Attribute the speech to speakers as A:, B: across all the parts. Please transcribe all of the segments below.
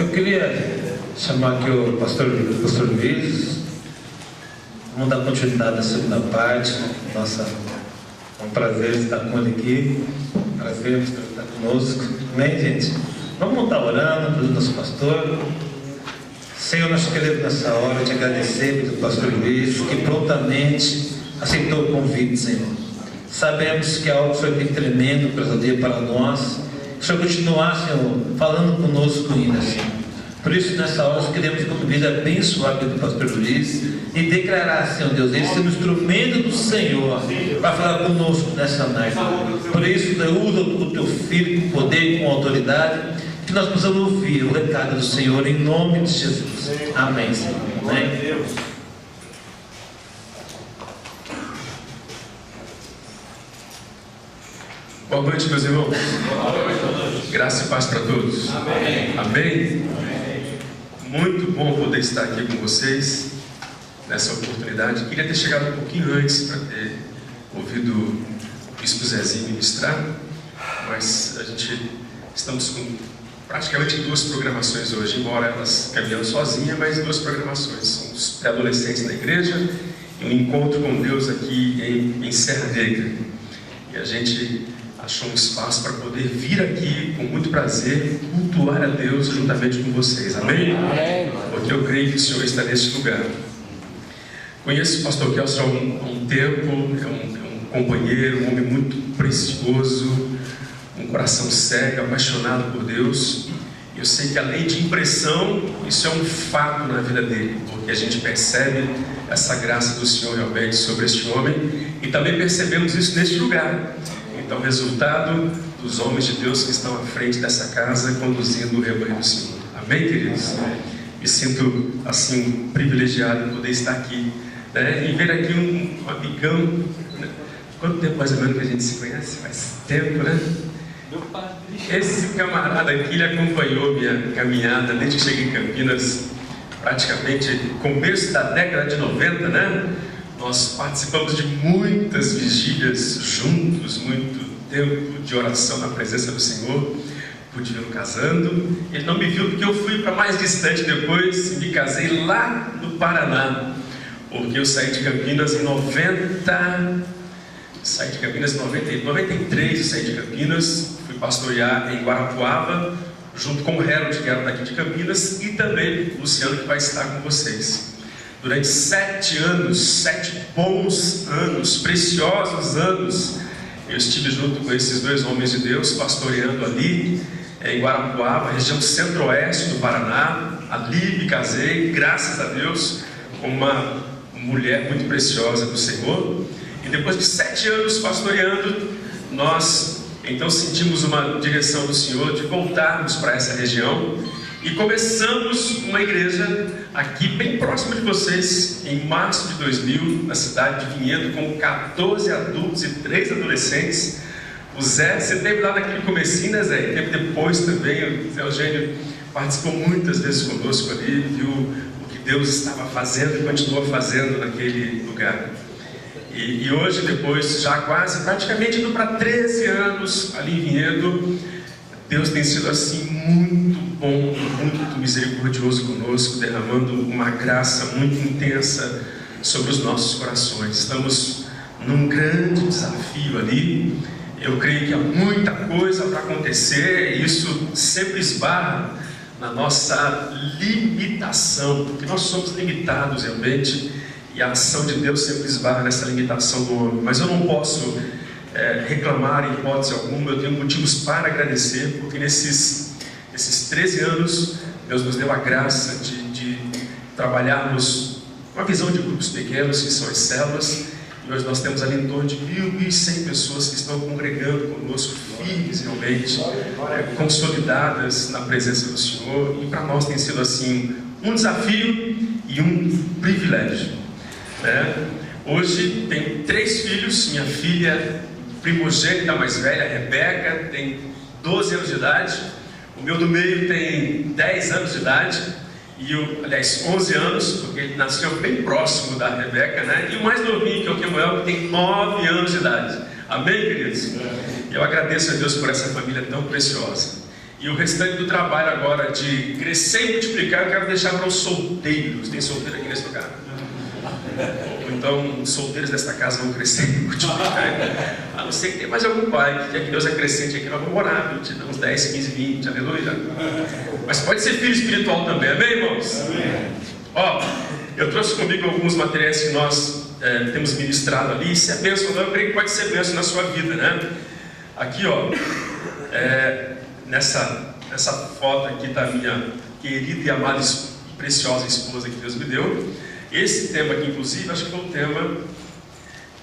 A: Eu queria chamar aqui o pastor Luiz. Vamos dar continuidade à segunda parte. Nossa, é um prazer estar com ele aqui. Prazer estar conosco. Amém, gente? Vamos estar orando pelo nosso pastor. Senhor, nós queremos nessa hora te agradecer pelo pastor Luiz, que prontamente aceitou o convite, Senhor. Sabemos que algo foi bem tremendo para nós. O Senhor continuar, Senhor, falando conosco ainda, Senhor. Por isso, nessa hora, nós queremos, como vida, abençoar pelo pastor Luiz e declarar, Senhor Deus, ele ser um instrumento do Senhor para falar conosco nessa noite. Por isso, usa o teu filho com poder e com autoridade, que nós possamos ouvir o recado do Senhor em nome de Jesus. Amém, Senhor. Amém.
B: Boa noite, meus irmãos. Graça e paz para todos. Amém. Amém. Muito bom poder estar aqui com vocês nessa oportunidade. Queria ter chegado um pouquinho antes para ter ouvido o Bispo Zezinho ministrar, mas estamos com praticamente 2 programações hoje, embora elas caminhando sozinhas, mas 2 programações. São os pré-adolescentes da igreja e um encontro com Deus aqui em Serra Negra. E a gente achou um espaço para poder vir aqui com muito prazer cultuar a Deus juntamente com vocês. Amém? Amém. Porque eu creio que o Senhor está neste lugar. Conheço o pastor Kelson há um tempo, é um companheiro, um homem muito precioso, um coração cego, apaixonado por Deus. E eu sei que além de impressão, isso é um fato na vida dele, porque a gente percebe essa graça do Senhor realmente sobre este homem e também percebemos isso neste lugar. Então, o resultado dos homens de Deus que estão à frente dessa casa, conduzindo o rebanho do Senhor. Amém, queridos? Me sinto, assim, privilegiado de poder estar aqui, né? E ver aqui um amigão, né? Quanto tempo mais ou menos que a gente se conhece? Faz tempo, né? Esse camarada aqui, ele acompanhou minha caminhada desde que cheguei em Campinas, praticamente começo da década de 90, né? Nós participamos de muitas vigílias juntos, muito tempo de oração na presença do Senhor. Pude vê-lo casando. Ele não me viu porque eu fui para mais distante depois e me casei lá no Paraná. Porque eu saí de Campinas em 93, eu saí de Campinas, fui pastorear em Guarapuava, junto com o Harold, que era daqui de Campinas, e também o Luciano, que vai estar com vocês. Durante 7 anos, 7 bons anos, preciosos anos, eu estive junto com esses 2 homens de Deus, pastoreando ali em Guarapuava, região centro-oeste do Paraná. Ali me casei, graças a Deus, com uma mulher muito preciosa do Senhor. E depois de 7 anos pastoreando, nós então sentimos uma direção do Senhor de voltarmos para essa região. E começamos uma igreja aqui bem próximo de vocês, em março de 2000, na cidade de Vinhedo, com 14 adultos e 3 adolescentes. O Zé, você esteve lá naquele comecinho, né, Zé? E teve depois também. O Zé Eugênio participou muitas vezes conosco ali, viu o que Deus estava fazendo e continuou fazendo naquele lugar. E hoje, depois, já quase, praticamente indo para 13 anos ali em Vinhedo, Deus tem sido assim muito bom, muito misericordioso conosco, derramando uma graça muito intensa sobre os nossos corações. Estamos num grande desafio ali. Eu creio que há muita coisa para acontecer, e isso sempre esbarra na nossa limitação, porque nós somos limitados realmente, e a ação de Deus sempre esbarra nessa limitação do homem. Mas eu não posso reclamar em hipótese alguma. Eu tenho motivos para agradecer, porque nesses 13 anos Deus nos deu a graça de trabalharmos uma visão de grupos pequenos, que são as células, e hoje nós temos ali em torno de 1.100 pessoas que estão congregando conosco, firmes realmente, consolidadas na presença do Senhor. E para nós tem sido assim um desafio e um privilégio, né? Hoje tenho 3 filhos. Minha filha primogênita mais velha, Rebeca, tem 12 anos de idade. O meu do meio tem 10 anos de idade. E aliás, 11 anos, porque ele nasceu bem próximo da Rebeca, né? E o mais novinho, que é o Kemuel, que tem 9 anos de idade. Amém, queridos? Eu agradeço a Deus por essa família tão preciosa. E o restante do trabalho agora de crescer e multiplicar, eu quero deixar para os solteiros. Tem solteiro aqui nesse lugar? Ou então, solteiros desta casa vão crescer e multiplicar. A não ser que tenha mais algum pai, que Deus acrescente aqui, nós vamos orar, te dá uns 10, 15, 20, aleluia. Mas pode ser filho espiritual também, amém, irmãos? Amém. Ó, eu trouxe comigo alguns materiais que nós temos ministrado ali. Se é bênção ou não, eu creio que pode ser bênção na sua vida, né? Aqui, ó, nessa foto aqui está a minha querida e amada e preciosa esposa que Deus me deu. Esse tema aqui, inclusive, acho que foi o tema,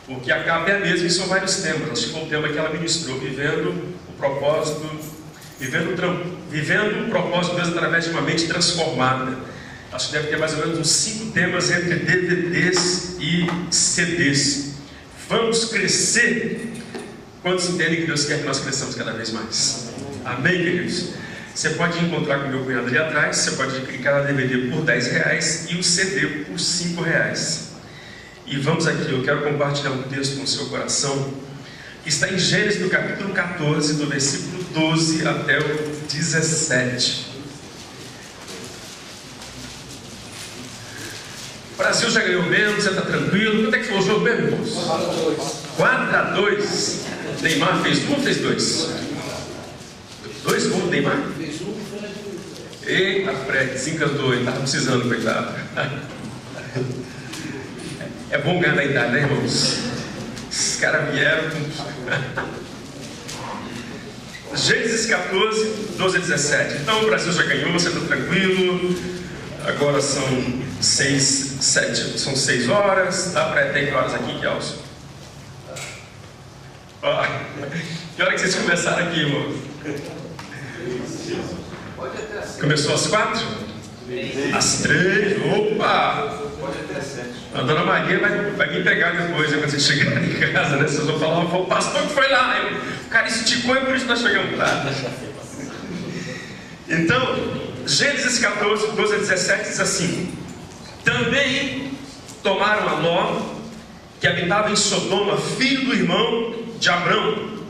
B: porque a capa é a mesma e são vários temas. Acho que foi o tema que ela ministrou, vivendo o propósito de Deus através de uma mente transformada. Acho que deve ter mais ou menos uns 5 temas entre DVDs e CDs. Vamos crescer. Quantos entendem que Deus quer que nós cresçamos cada vez mais? Amém, queridos? Você pode encontrar com o meu cunhado ali atrás. Você pode adquirir cada DVD por R$10 e o CD por R$5. E vamos aqui, eu quero compartilhar um texto com o seu coração, que está em Gênesis, no capítulo 14, do versículo 12 até o 17. O Brasil já ganhou menos, você está tranquilo. Quanto é que foi o jogo mesmo, irmãos? 4-2. Neymar fez 1 ou fez 2? 2 gols do Neymar?
C: Fez 1.
B: Eita, Fred, 5-2, estava precisando, coitado. É bom ganhar da idade, né, irmãos? Os caras vieram com... Gênesis 14, 12 a 17. Então o Brasil já ganhou, você está tranquilo. Agora são 6 horas. Dá para ter que horas aqui, Kelson? Que hora que vocês começaram aqui, irmão? Começou às 4? Às 3? Opa! A dona Maria vai me pegar depois, quando vocês chegarem em casa, né? Vocês vão falar, o pastor que foi lá. O cara esticou e por isso nós chegamos lá. Então, Gênesis 14, 12 a 17 diz assim: também tomaram a Ló, que habitava em Sodoma, filho do irmão de Abrão,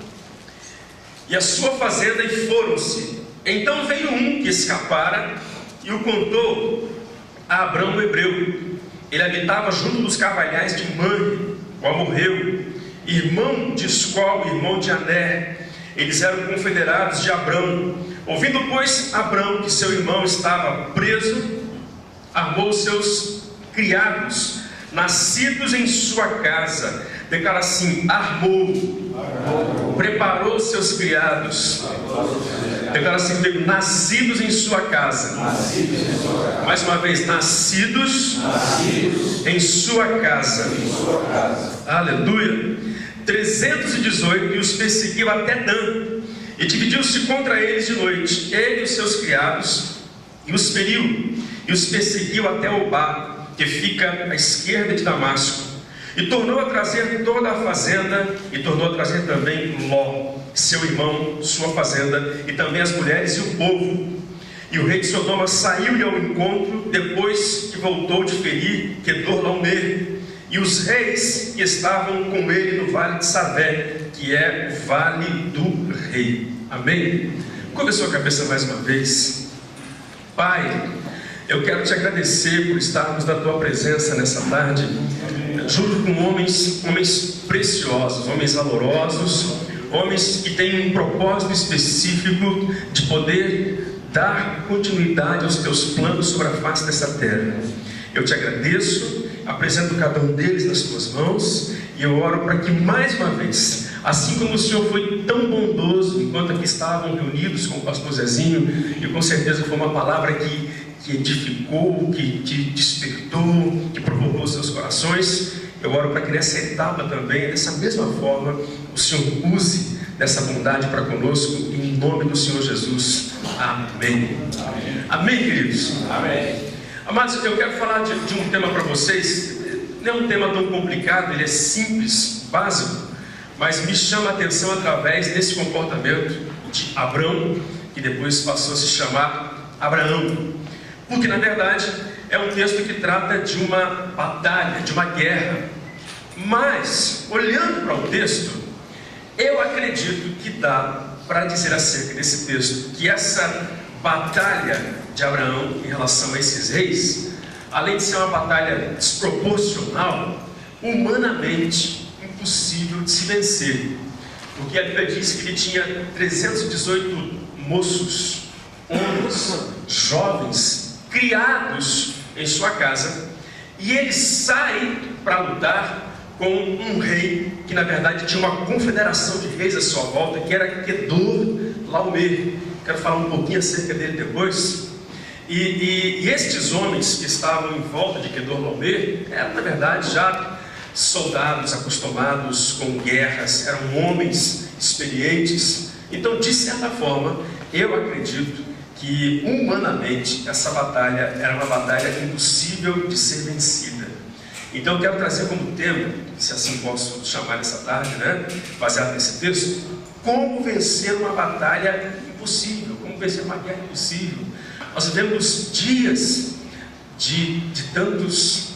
B: e a sua fazenda, e foram-se. Então veio um que escapara e o contou a Abrão, o hebreu. Ele habitava junto dos carvalhais de Manre, o amorreu, irmão de Escol, irmão de Aner. Eles eram confederados de Abrão. Ouvindo, pois, Abrão que seu irmão estava preso, armou seus criados, nascidos em sua casa. Declara assim: armou. Preparou seus criados. Declara assim: nascidos em sua casa. Mais uma vez, nascidos em sua casa. Aleluia. 318, e os perseguiu até Dan, e dividiu-se contra eles de noite, ele e os seus criados, e os feriu, e os perseguiu até Obá, que fica à esquerda de Damasco, e tornou a trazer toda a fazenda, e tornou a trazer também Ló, seu irmão, sua fazenda, e também as mulheres e o povo. E o rei de Sodoma saiu-lhe ao encontro, depois que voltou de ferir Quedorlaomer, e os reis que estavam com ele no vale de Savé, que é o vale do rei. Amém? Curva a sua cabeça mais uma vez. Pai, eu quero te agradecer por estarmos na tua presença nessa tarde, junto com homens preciosos, homens valorosos, homens que têm um propósito específico de poder dar continuidade aos teus planos sobre a face dessa terra. Eu te agradeço, apresento cada um deles nas tuas mãos, e eu oro para que mais uma vez, assim como o Senhor foi tão bondoso enquanto aqui estavam reunidos com o pastor Zezinho, e com certeza foi uma palavra que edificou, que te despertou, que provocou os seus corações, eu oro para que nessa etapa também, dessa mesma forma, o Senhor use dessa bondade para conosco, em nome do Senhor Jesus. Amém. Amém, queridos? Amém. Amados, eu quero falar de um tema para vocês. Não é um tema tão complicado, ele é simples, básico, mas me chama a atenção através desse comportamento de Abrão, que depois passou a se chamar Abraão, porque na verdade é um texto que trata de uma batalha, de uma guerra. Mas olhando para o texto, Eu acredito que dá para dizer acerca desse texto que essa batalha de Abraão em relação a esses reis, além de ser uma batalha desproporcional, humanamente impossível de se vencer, porque a Bíblia diz que ele tinha 318 moços, homens, jovens, criados em sua casa, e ele sai para lutar com um rei que na verdade tinha uma confederação de reis à sua volta, que era Quedorlaomer. Quero falar um pouquinho acerca dele depois. E estes homens que estavam em volta de Quedorlaomer eram na verdade já soldados acostumados com guerras, eram homens experientes. Então, de certa forma, eu acredito que humanamente essa batalha era uma batalha impossível de ser vencida. Então eu quero trazer como tema, se assim posso chamar essa tarde, baseado nesse texto, como vencer uma batalha impossível, como vencer uma guerra impossível. Nós vivemos dias de tantos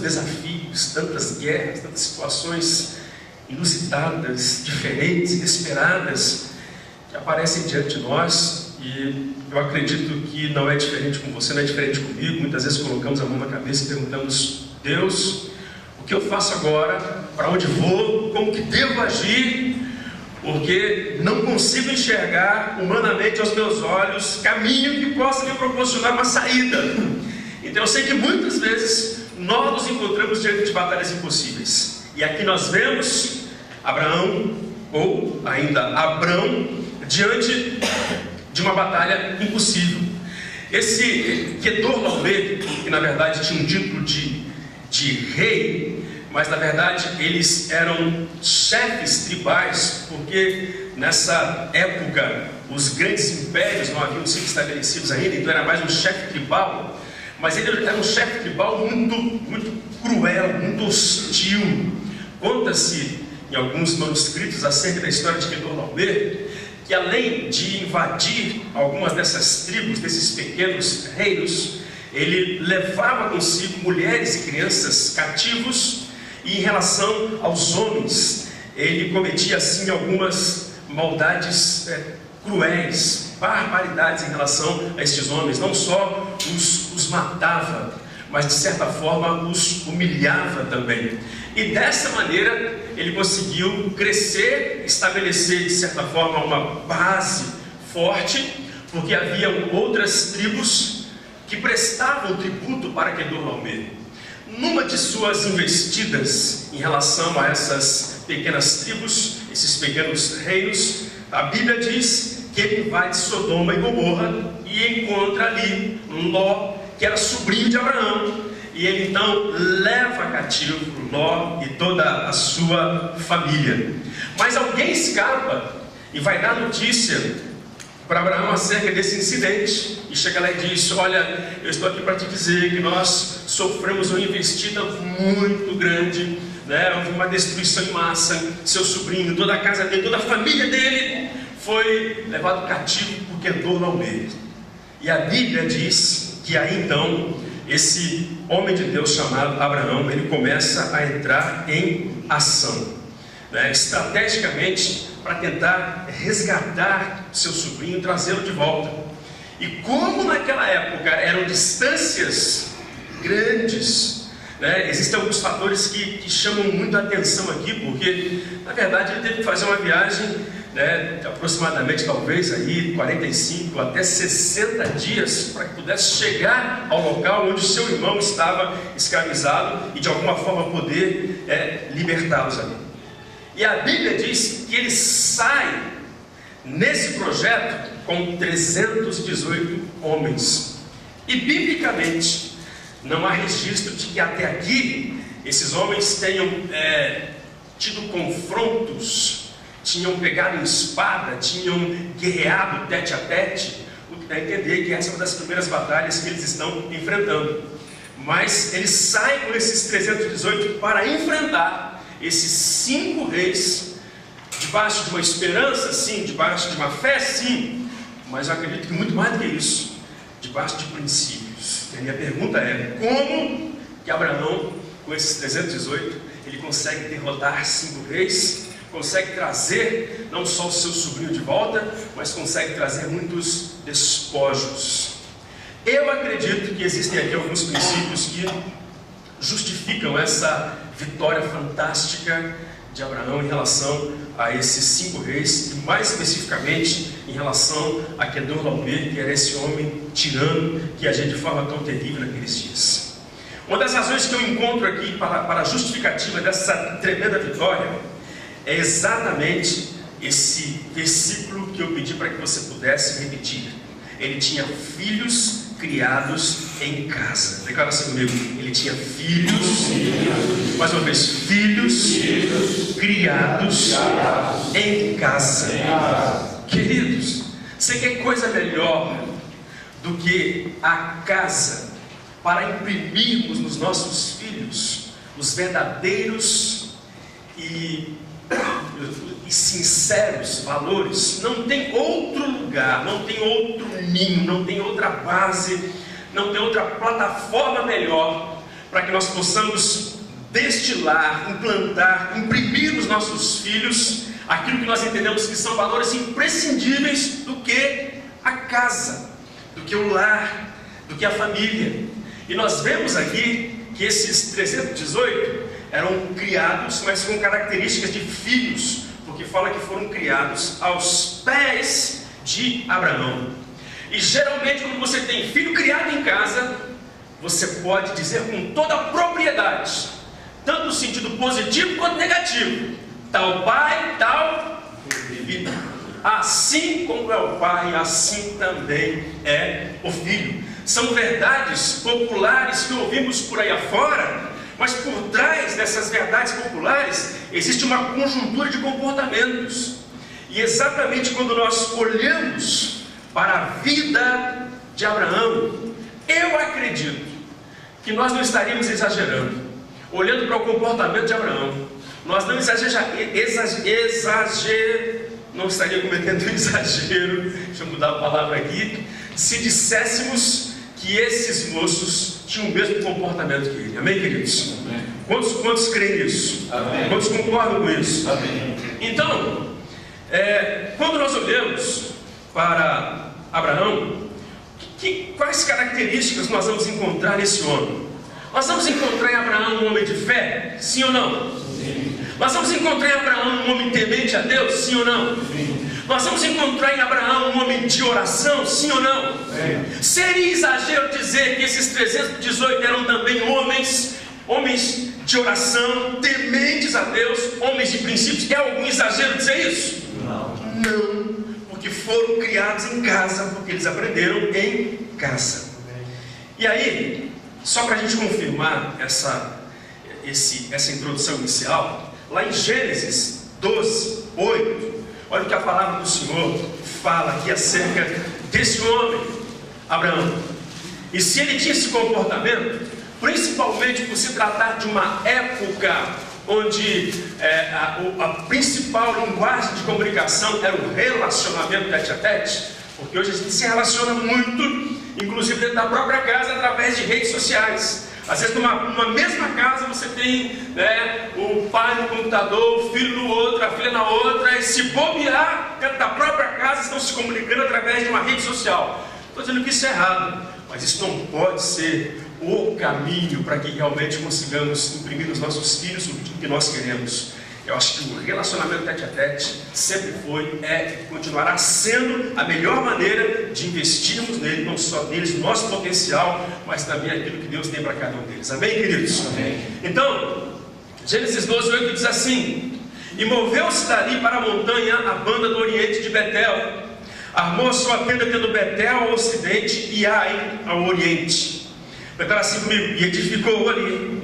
B: desafios, tantas guerras, tantas situações inusitadas, diferentes, inesperadas, que aparecem diante de nós. E eu acredito que não é diferente com você, não é diferente comigo. Muitas vezes colocamos a mão na cabeça e perguntamos: Deus, o que eu faço agora? Para onde vou? Como que devo agir? Porque não consigo enxergar humanamente aos meus olhos caminho que possa me proporcionar uma saída. Então eu sei que muitas vezes nós nos encontramos diante de batalhas impossíveis. E aqui nós vemos Abraão, ou ainda Abrão, diante de uma batalha impossível. Esse Quedorlaomer, que na verdade tinha um título de rei, mas na verdade eles eram chefes tribais, porque nessa época os grandes impérios não haviam sido estabelecidos ainda, então era mais um chefe tribal. Mas ele era um chefe tribal muito cruel, muito hostil. Conta-se em alguns manuscritos acerca da história de Quedorlaomer que, além de invadir algumas dessas tribos, desses pequenos reinos, ele levava consigo mulheres e crianças cativos. E em relação aos homens, ele cometia assim algumas maldades cruéis, barbaridades em relação a estes homens. Não só os matava, mas de certa forma os humilhava também. E dessa maneira ele conseguiu crescer, estabelecer de certa forma uma base forte, porque haviam outras tribos que prestavam tributo para Quedorlaomer. Numa de suas investidas em relação a essas pequenas tribos, esses pequenos reinos, a Bíblia diz que ele invade Sodoma e Gomorra e encontra ali Ló, que era sobrinho de Abraão, e ele então leva cativo Ló e toda a sua família. Mas alguém escapa e vai dar notícia para Abraão acerca desse incidente, e chega lá e diz: olha, eu estou aqui para te dizer que nós sofremos uma investida muito grande, houve uma destruição em massa, seu sobrinho, toda a casa dele, toda a família dele foi levado cativo por Quedorlaomer. E a Bíblia diz que aí então esse homem de Deus chamado Abraão, ele começa a entrar em ação, estrategicamente, para tentar resgatar seu sobrinho, trazê-lo de volta. E como naquela época eram distâncias grandes, existem alguns fatores que chamam muito a atenção aqui, porque na verdade ele teve que fazer uma viagem de aproximadamente talvez aí 45 até 60 dias para que pudesse chegar ao local onde seu irmão estava escravizado e de alguma forma poder libertá-los ali. E a Bíblia diz que ele sai nesse projeto com 318 homens. E biblicamente não há registro de que até aqui esses homens tenham tido confrontos, tinham pegado em espada, tinham guerreado tete a tete, o que dá a entender que essa é uma das primeiras batalhas que eles estão enfrentando. Mas ele sai com esses 318 para enfrentar esses 5 reis, debaixo de uma esperança, sim, debaixo de uma fé, sim, mas eu acredito que muito mais do que isso, debaixo de princípios. E a minha pergunta é: como que Abraão, com esses 318, ele consegue derrotar 5 reis? consegue trazer não só o seu sobrinho de volta, mas consegue trazer muitos despojos. Eu acredito que existem aqui alguns princípios que justificam essa vitória fantástica de Abraão em relação a esses 5 reis, e mais especificamente em relação a Quedorlaomer, que era esse homem tirano que agia de forma tão terrível naqueles dias. Uma das razões que eu encontro aqui para a justificativa dessa tremenda vitória é exatamente esse versículo que eu pedi para que você pudesse repetir. Ele tinha filhos criados em casa. Declara assim comigo: ele tinha filhos, mais uma vez, filhos criados em casa. Queridos, você quer coisa melhor do que a casa para imprimirmos nos nossos filhos os verdadeiros e sinceros valores? Não tem outro lugar, não tem outro ninho, não tem outra base, não tem outra plataforma melhor para que nós possamos destilar, implantar, imprimir nos nossos filhos aquilo que nós entendemos que são valores imprescindíveis do que a casa, do que o lar, do que a família. E nós vemos aqui que esses 318 eram criados, mas com características de filhos, porque fala que foram criados aos pés de Abraão. E geralmente quando você tem filho criado em casa, você pode dizer com toda a propriedade, tanto no sentido positivo quanto negativo: tal pai, tal filho. Assim como é o pai, assim também é o filho. São verdades populares que ouvimos por aí afora, mas por trás dessas verdades populares existe uma conjuntura de comportamentos. E exatamente quando nós olhamos para a vida de Abraão, eu acredito que nós não estaríamos exagerando. Olhando para o comportamento de Abraão, nós não não estaria cometendo um exagero, deixa eu mudar a palavra aqui, se disséssemos que esses moços tinham o mesmo comportamento que ele. Amém, queridos? Amém. Quantos creem nisso? Amém. Quantos concordam com isso? Amém. Então, quando nós olhamos para Abraão, quais características nós vamos encontrar nesse homem? Nós vamos encontrar em Abraão um homem de fé? Sim ou não? Sim. Nós vamos encontrar em Abraão um homem temente a Deus? Sim ou não? Sim. Nós vamos encontrar em Abraão um homem de oração? Sim ou não? Sim. Seria exagero dizer que esses 318 eram também homens de oração, tementes a Deus, homens de princípios? É algum exagero dizer isso? Não. Não, porque foram criados em casa, porque eles aprenderam em casa. E aí, só para a gente confirmar essa introdução inicial, lá em Gênesis 12, 8, olha o que a palavra do Senhor fala aqui acerca desse homem, Abraão. E se ele tinha esse comportamento, principalmente por se tratar de uma época onde a principal linguagem de comunicação era o relacionamento tete a tete, porque hoje a gente se relaciona muito, inclusive dentro da própria casa, através de redes sociais. Às vezes numa mesma casa você tem o pai no computador, o filho no outro, a filha na outra, e se bobear dentro da própria casa estão se comunicando através de uma rede social. Estou dizendo que isso é errado, mas isso não pode ser o caminho para que realmente consigamos imprimir nos nossos filhos o que nós queremos. Eu acho que o relacionamento tete a tete sempre foi, e continuará sendo a melhor maneira de investirmos nele, não só neles, nosso potencial, mas também aquilo que Deus tem para cada um deles. Amém, queridos? Amém. Então, Gênesis 12, 8 diz assim: e moveu-se dali para a montanha a banda do oriente de Betel, armou a sua tenda tendo Betel ao ocidente e Ai ao oriente. Declara assim comigo: e edificou ali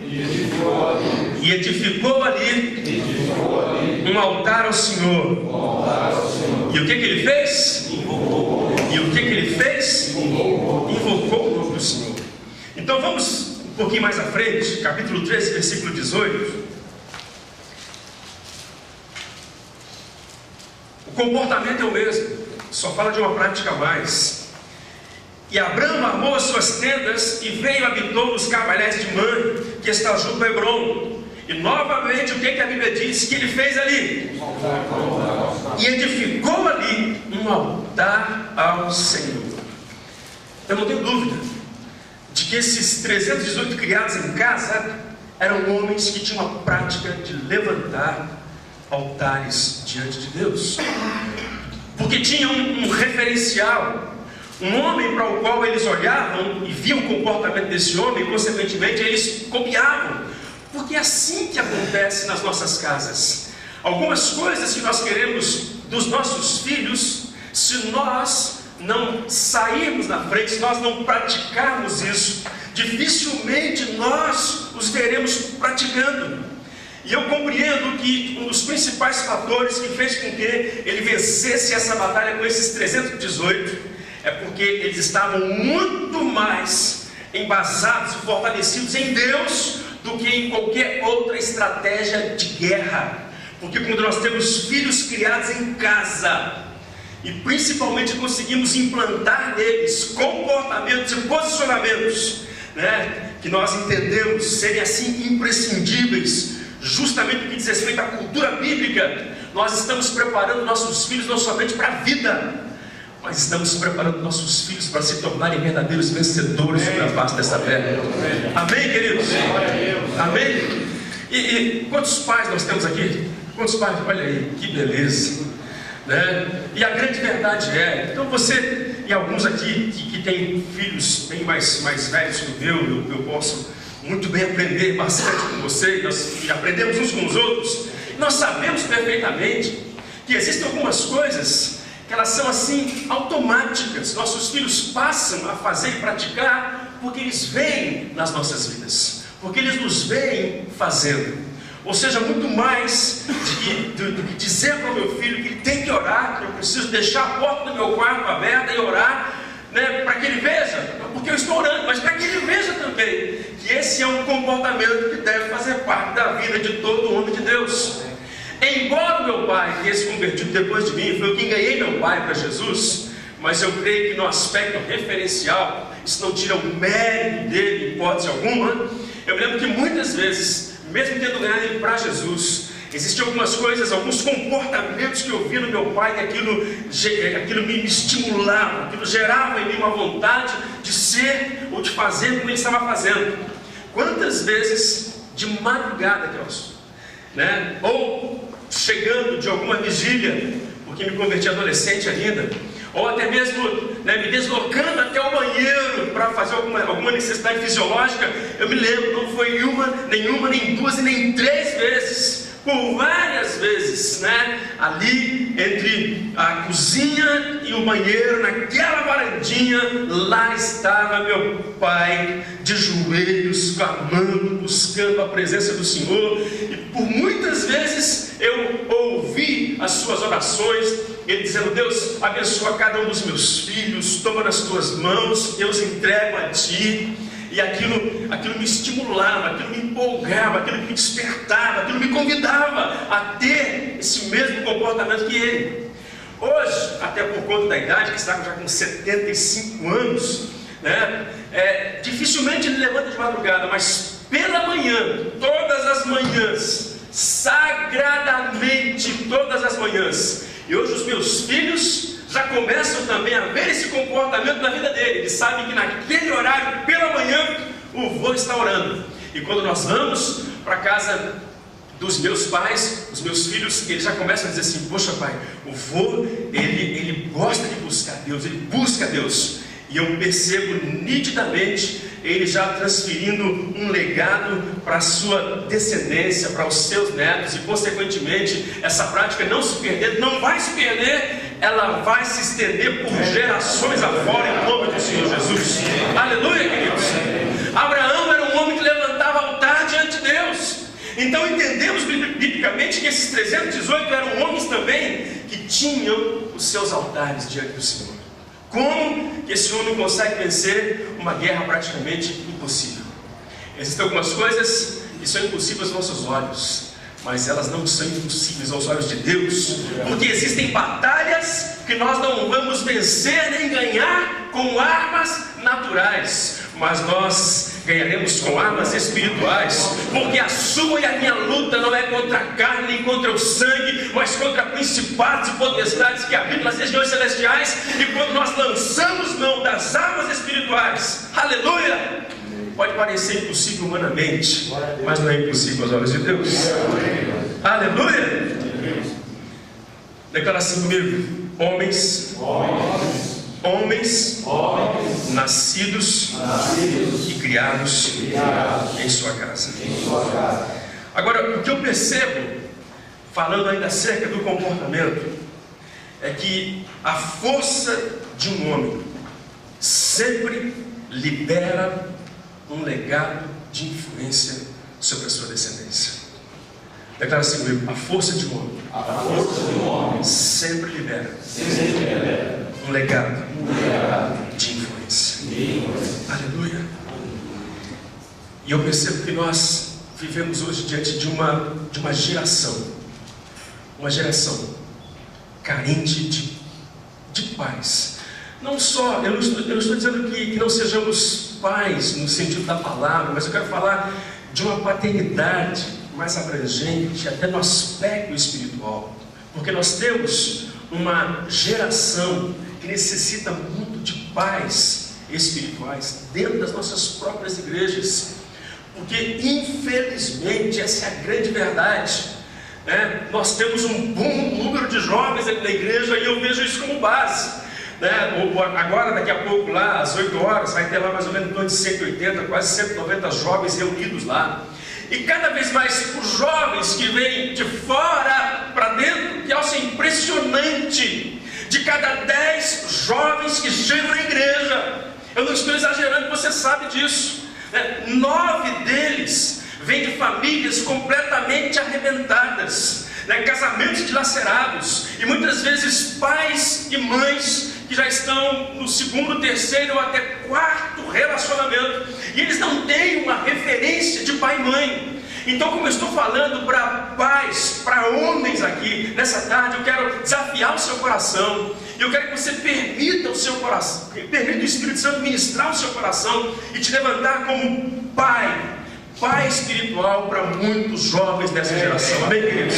B: um altar ao Senhor. E o que ele fez? Invocou o nome do Senhor. Então vamos um pouquinho mais à frente, capítulo 13, versículo 18. O comportamento é o mesmo, só fala de uma prática a mais. E Abraão armou as suas tendas e veio e habitou nos Cavalhais de Mãe, que está junto a Hebron. E novamente, o que a Bíblia diz que ele fez ali? E edificou ali um altar ao Senhor. Eu não tenho dúvida de que esses 318 criados em casa eram homens que tinham a prática de levantar altares diante de Deus, porque tinham um referencial, um homem para o qual eles olhavam e viam o comportamento desse homem, e consequentemente eles copiavam, porque é assim que acontece nas nossas casas. Algumas coisas que nós queremos dos nossos filhos, se nós não sairmos na frente, se nós não praticarmos isso, dificilmente nós os veremos praticando. E eu compreendo que um dos principais fatores que fez com que ele vencesse essa batalha com esses 318 é porque eles estavam muito mais embasados e fortalecidos em Deus do que em qualquer outra estratégia de guerra. Porque quando nós temos filhos criados em casa, e principalmente conseguimos implantar neles comportamentos e posicionamentos, que nós entendemos serem assim imprescindíveis, justamente no que diz respeito à cultura bíblica, nós estamos preparando nossos filhos não somente para a vida, mas estamos preparando nossos filhos para se tornarem verdadeiros vencedores sobre a face dessa terra. Amém, queridos? Amém? E quantos pais nós temos aqui? Quantos pais? Olha aí, que beleza, E a grande verdade então você e alguns aqui que têm filhos bem mais velhos que o meu, eu posso muito bem aprender bastante com você, nós aprendemos uns com os outros, nós sabemos perfeitamente que existem algumas coisas que elas são assim automáticas, nossos filhos passam a fazer e praticar porque eles veem nas nossas vidas, porque eles nos veem fazendo. Ou seja, muito mais do que dizer para o meu filho que ele tem que orar, que eu preciso deixar a porta do meu quarto aberta e orar, para que ele veja, porque eu estou orando, mas para que ele veja também que esse é um comportamento que deve fazer parte da vida de todo homem de Deus. Embora o meu pai tenha se convertido depois de mim, foi eu quem ganhei meu pai para Jesus, mas eu creio que no aspecto referencial, isso não tira o mérito dele, em hipótese alguma. Eu me lembro que muitas vezes, mesmo tendo ganhado ele para Jesus, existiam algumas coisas, alguns comportamentos que eu vi no meu pai, que aquilo me estimulava, aquilo gerava em mim uma vontade de ser ou de fazer como ele estava fazendo. Quantas vezes de madrugada, Kelson, ou chegando de alguma vigília, porque me converti adolescente ainda, ou até mesmo me deslocando até o banheiro para fazer alguma necessidade fisiológica, eu me lembro, não foi nenhuma, nem duas e nem 3 vezes, por várias vezes, ali entre a cozinha e o banheiro, naquela varandinha, lá estava meu pai de joelhos, clamando, buscando a presença do Senhor, e por muitas vezes eu ouvi as suas orações, ele dizendo: Deus, abençoa cada um dos meus filhos, toma nas tuas mãos, eu os entrego a ti. E aquilo me estimulava, aquilo me empolgava, aquilo me despertava, aquilo me convidava a ter esse mesmo comportamento que ele. Hoje, até por conta da idade, que está já com 75 anos, dificilmente ele levanta de madrugada, mas pela manhã, todas as manhãs, sagradamente todas as manhãs. E hoje os meus filhos já começam também a ver esse comportamento na vida dele. Eles sabem que naquele horário, pela manhã, o vô está orando. E quando nós vamos para a casa dos meus pais, os meus filhos, eles já começam a dizer assim: poxa pai, o vô, ele gosta de buscar Deus, ele busca Deus. E eu percebo nitidamente ele já transferindo um legado para a sua descendência, para os seus netos, e consequentemente essa prática não se perder, não vai se perder, ela vai se estender por gerações afora, em nome do Senhor Jesus. Aleluia, queridos. Abraão era um homem que levantava altar diante de Deus. Então entendemos biblicamente que esses 318 eram homens também que tinham os seus altares diante do Senhor. Como que esse homem consegue vencer uma guerra praticamente impossível? Existem algumas coisas que são impossíveis aos nossos olhos, mas elas não são impossíveis aos olhos de Deus, porque existem batalhas que nós não vamos vencer nem ganhar com armas naturais, mas nós ganharemos com armas espirituais, porque a sua e a minha luta não é contra a carne nem contra o sangue, mas contra principados e potestades que habitam nas regiões celestiais. E quando nós lançamos mão das armas espirituais, aleluia, pode parecer impossível humanamente, mas não é impossível aos olhos de Deus. Aleluia. Declara assim comigo: homens nascidos e criados em sua casa. Agora, o que eu percebo, falando ainda acerca do comportamento, é que a força de um homem sempre libera um legado de influência sobre a sua descendência. Declara assim comigo: a força de um homem sempre libera um legado de influência. Aleluia. E eu percebo que nós vivemos hoje diante de uma geração carente de pais. Não só, eu não estou dizendo que não sejamos pais no sentido da palavra, mas eu quero falar de uma paternidade mais abrangente, até no aspecto espiritual, porque nós temos uma geração que necessita muito de pais espirituais dentro das nossas próprias igrejas, porque infelizmente essa é a grande verdade, né? Nós temos um bom número de jovens aqui na igreja e eu vejo isso como base, né? Agora, daqui a pouco, lá às 8 horas, vai ter lá mais ou menos em torno de 180, quase 190 jovens reunidos lá. E cada vez mais os jovens que vêm de fora para dentro, que é impressionante. De cada 10 jovens que chegam na igreja, eu não estou exagerando, você sabe disso, né? 9 deles vêm de famílias completamente arrebentadas, né? Casamentos dilacerados, e muitas vezes pais e mães que já estão no 2º, 3º ou até 4º relacionamento, e eles não têm uma referência de pai e mãe. Então, como eu estou falando para pais, para homens aqui, nessa tarde, eu quero desafiar o seu coração. Eu quero que você permita o seu coração, permita o Espírito Santo ministrar o seu coração e te levantar como pai espiritual para muitos jovens dessa geração. Amém, queridos?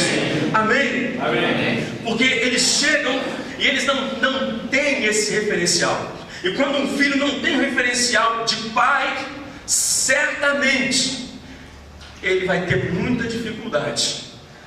B: Amém? Amém. Porque eles chegam e eles não têm esse referencial. E quando um filho não tem um referencial de pai, certamente ele vai ter muita dificuldade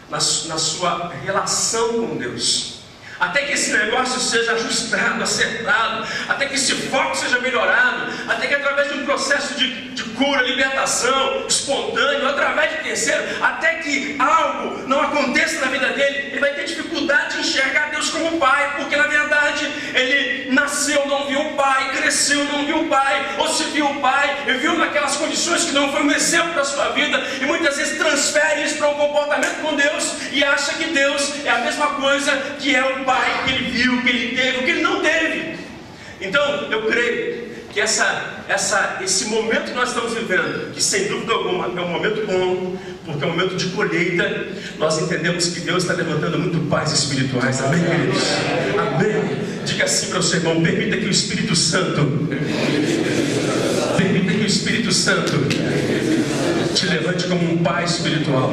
B: na sua relação com Deus, até que esse negócio seja ajustado, acertado, até que esse foco seja melhorado, até que através de um processo de cura, libertação, espontâneo, através de terceiro, até que algo não aconteça na vida dele, ele vai ter dificuldade de enxergar Deus como pai, porque na verdade ele nasceu, não viu o pai, cresceu, não viu o pai, ou se viu o pai, e viu naquelas condições que não foi um exemplo da sua vida, e muitas vezes transfere isso para um comportamento com Deus, e acha que Deus é a mesma coisa que é o pai que ele viu, que ele teve, o que ele não teve. Então eu creio que esse momento que nós estamos vivendo, que sem dúvida alguma é um momento bom, porque é um momento de colheita, nós entendemos que Deus está levantando muito pais espirituais. Amém, queridos? Amém. Diga assim para o seu irmão: permita que o Espírito Santo te levante como um pai espiritual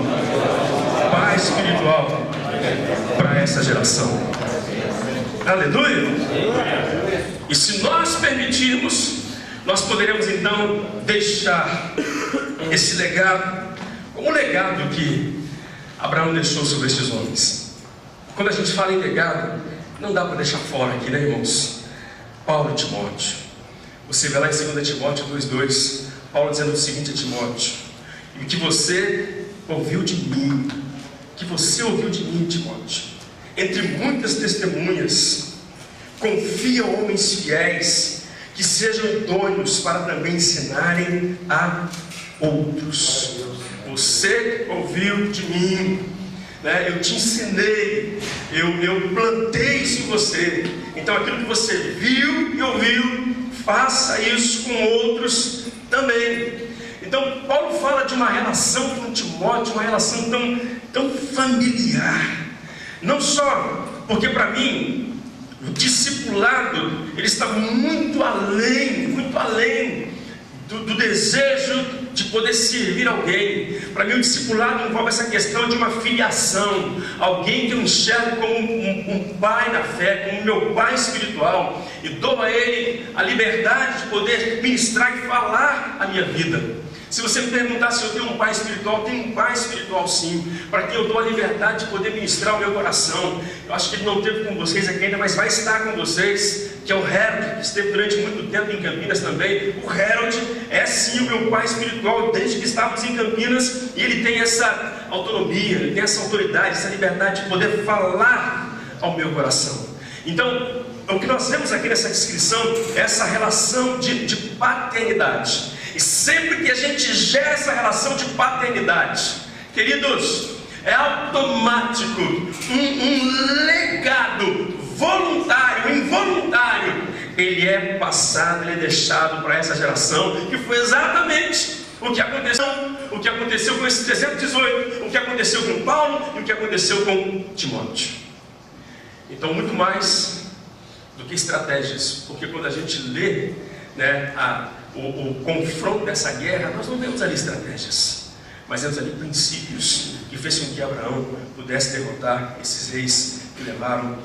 B: para essa geração. Aleluia. E se nós permitirmos, nós poderemos então deixar esse legado como o legado que Abraão deixou sobre estes homens. Quando a gente fala em legado, não dá para deixar fora aqui, né, irmãos? Paulo e Timóteo. Você vê lá em 2 Timóteo 2,2, Paulo dizendo o seguinte a Timóteo: e que você ouviu de mim, Timóteo, entre muitas testemunhas, confia homens fiéis, que sejam idôneos para também ensinarem a outros. Você ouviu de mim, né? Eu te ensinei, eu plantei isso em você. Então aquilo que você viu e ouviu, faça isso com outros também. Então Paulo fala de uma relação com Timóteo, uma relação tão familiar. Não só porque para mim o que ele está muito além do desejo de poder servir alguém. Para mim, o discipulado envolve essa questão de uma filiação, alguém que eu enxergo como um pai na fé, como meu pai espiritual, e dou a ele a liberdade de poder ministrar e falar a minha vida. Se você me perguntar se eu tenho um pai espiritual, eu tenho um pai espiritual sim, para quem eu dou a liberdade de poder ministrar o meu coração. Eu acho que ele não esteve com vocês aqui ainda, mas vai estar com vocês, que é o Harold, que esteve durante muito tempo em Campinas também. O Harold é sim o meu pai espiritual desde que estávamos em Campinas, e ele tem essa autonomia, ele tem essa autoridade, essa liberdade de poder falar ao meu coração. Então, o que nós vemos aqui nessa descrição é essa relação de paternidade. E sempre que a gente gera essa relação de paternidade, queridos, é automático um legado voluntário, involuntário, ele é passado, ele é deixado para essa geração, que foi exatamente o que aconteceu com esses 318, o que aconteceu com Paulo e o que aconteceu com Timóteo. Então, muito mais do que estratégias, porque quando a gente lê, né, o confronto dessa guerra, nós não vemos ali estratégias, mas vemos ali princípios que fez com que Abraão pudesse derrotar esses reis que levaram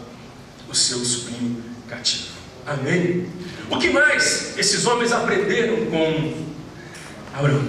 B: o seu sobrinho cativo. Amém? O que mais esses homens aprenderam com Abraão?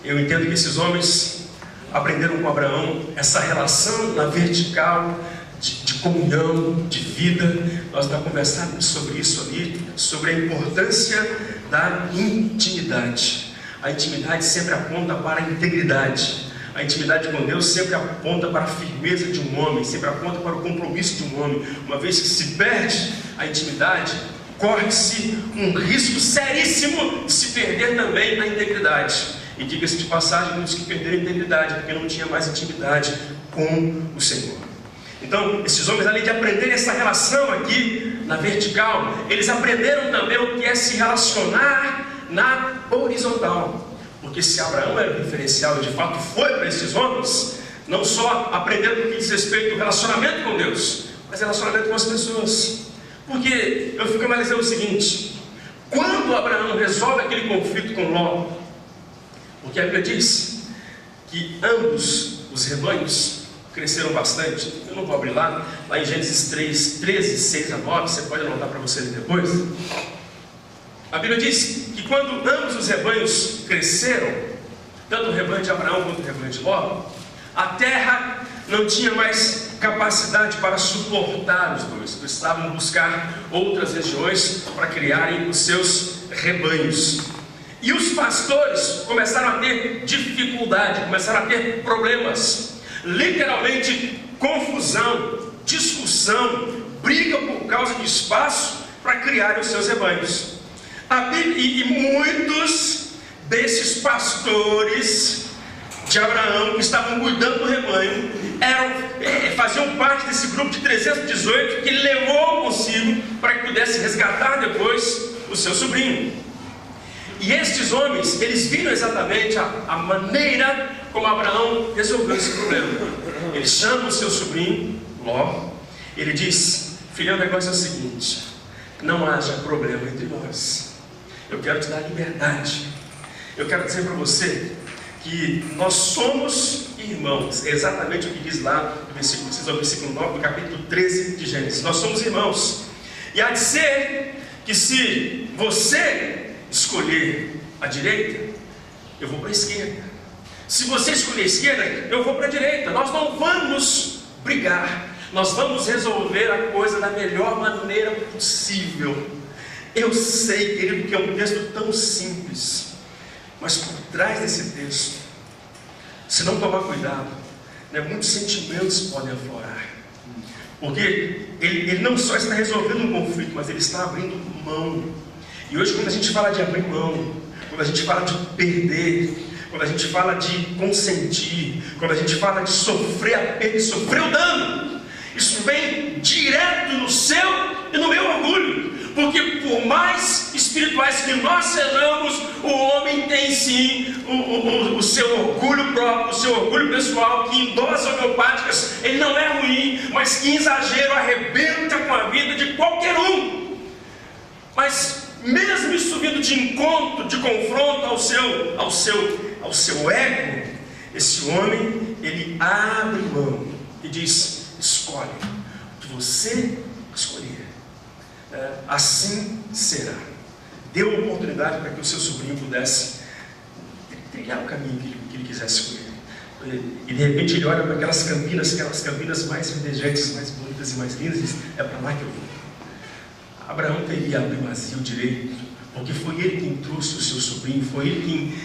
B: Eu entendo que esses homens aprenderam com Abraão essa relação na vertical de comunhão, de vida. Nós já conversamos sobre isso ali, sobre a importância da intimidade. A intimidade sempre aponta para a integridade. A intimidade com Deus sempre aponta para a firmeza de um homem, sempre aponta para o compromisso de um homem. Uma vez que se perde a intimidade, corre-se um risco seríssimo de se perder também a integridade. E diga-se de passagem, muitos que perderam a integridade, porque não tinha mais intimidade com o Senhor. Então, esses homens, além de aprenderem essa relação aqui na vertical, eles aprenderam também o que é se relacionar na horizontal. Porque se Abraão era o referencial, de fato foi para esses homens, não só aprenderam o que diz respeito ao relacionamento com Deus, mas relacionamento com as pessoas. Porque eu fico analisando o seguinte: quando Abraão resolve aquele conflito com Ló, porque a Bíblia diz que ambos os rebanhos cresceram bastante. Eu não vou abrir lá em Gênesis 3, 13, 6 a 9, você pode anotar para vocês depois. A Bíblia diz que quando ambos os rebanhos cresceram, tanto o rebanho de Abraão quanto o rebanho de Ló, a terra não tinha mais capacidade para suportar os dois. Precisavam buscar outras regiões para criarem os seus rebanhos. E os pastores começaram a ter dificuldade, começaram a ter problemas. Literalmente confusão, discussão, briga por causa de espaço para criar os seus rebanhos. E muitos desses pastores de Abraão que estavam cuidando do rebanho faziam parte desse grupo de 318 que ele levou consigo para que pudesse resgatar depois o seu sobrinho. E estes homens, eles viram exatamente a maneira como Abraão resolveu esse problema. Ele chama o seu sobrinho, Ló, ele diz: filhão, o negócio é o seguinte, não haja problema entre nós, eu quero te dar liberdade, eu quero dizer para você que nós somos irmãos. É exatamente o que diz lá do versículo 6 ao versículo 9 do capítulo 13 de Gênesis. Nós somos irmãos, e há de ser que se você escolher a direita, eu vou para a esquerda. Se você escolher a esquerda, eu vou para a direita. Nós não vamos brigar, nós vamos resolver a coisa da melhor maneira possível. Eu sei, querido, que é um texto tão simples, mas por trás desse texto, se não tomar cuidado, né, muitos sentimentos podem aflorar. Porque ele não só está resolvendo um conflito, mas ele está abrindo mão. E hoje, quando a gente fala de abrir mão, quando a gente fala de perder, quando a gente fala de consentir, quando a gente fala de sofrer a perda e sofrer o dano, isso vem direto no seu e no meu orgulho. Porque por mais espirituais que nós sejamos, o homem tem sim o seu orgulho próprio, o seu orgulho pessoal, que em doses homeopáticas ele não é ruim, mas que em exagero arrebenta com a vida de qualquer um. de encontro, de confronto ao seu ego, esse homem, ele abre mão e diz: escolhe o que você escolher, assim será. Deu a oportunidade para que o seu sobrinho pudesse trilhar o caminho que ele quisesse escolher. E de repente ele olha para aquelas campinas mais verdejantes, mais bonitas e mais lindas, e diz: é para lá que eu vou. Abraão teria a primazia, o direito, porque foi ele quem trouxe o seu sobrinho, foi ele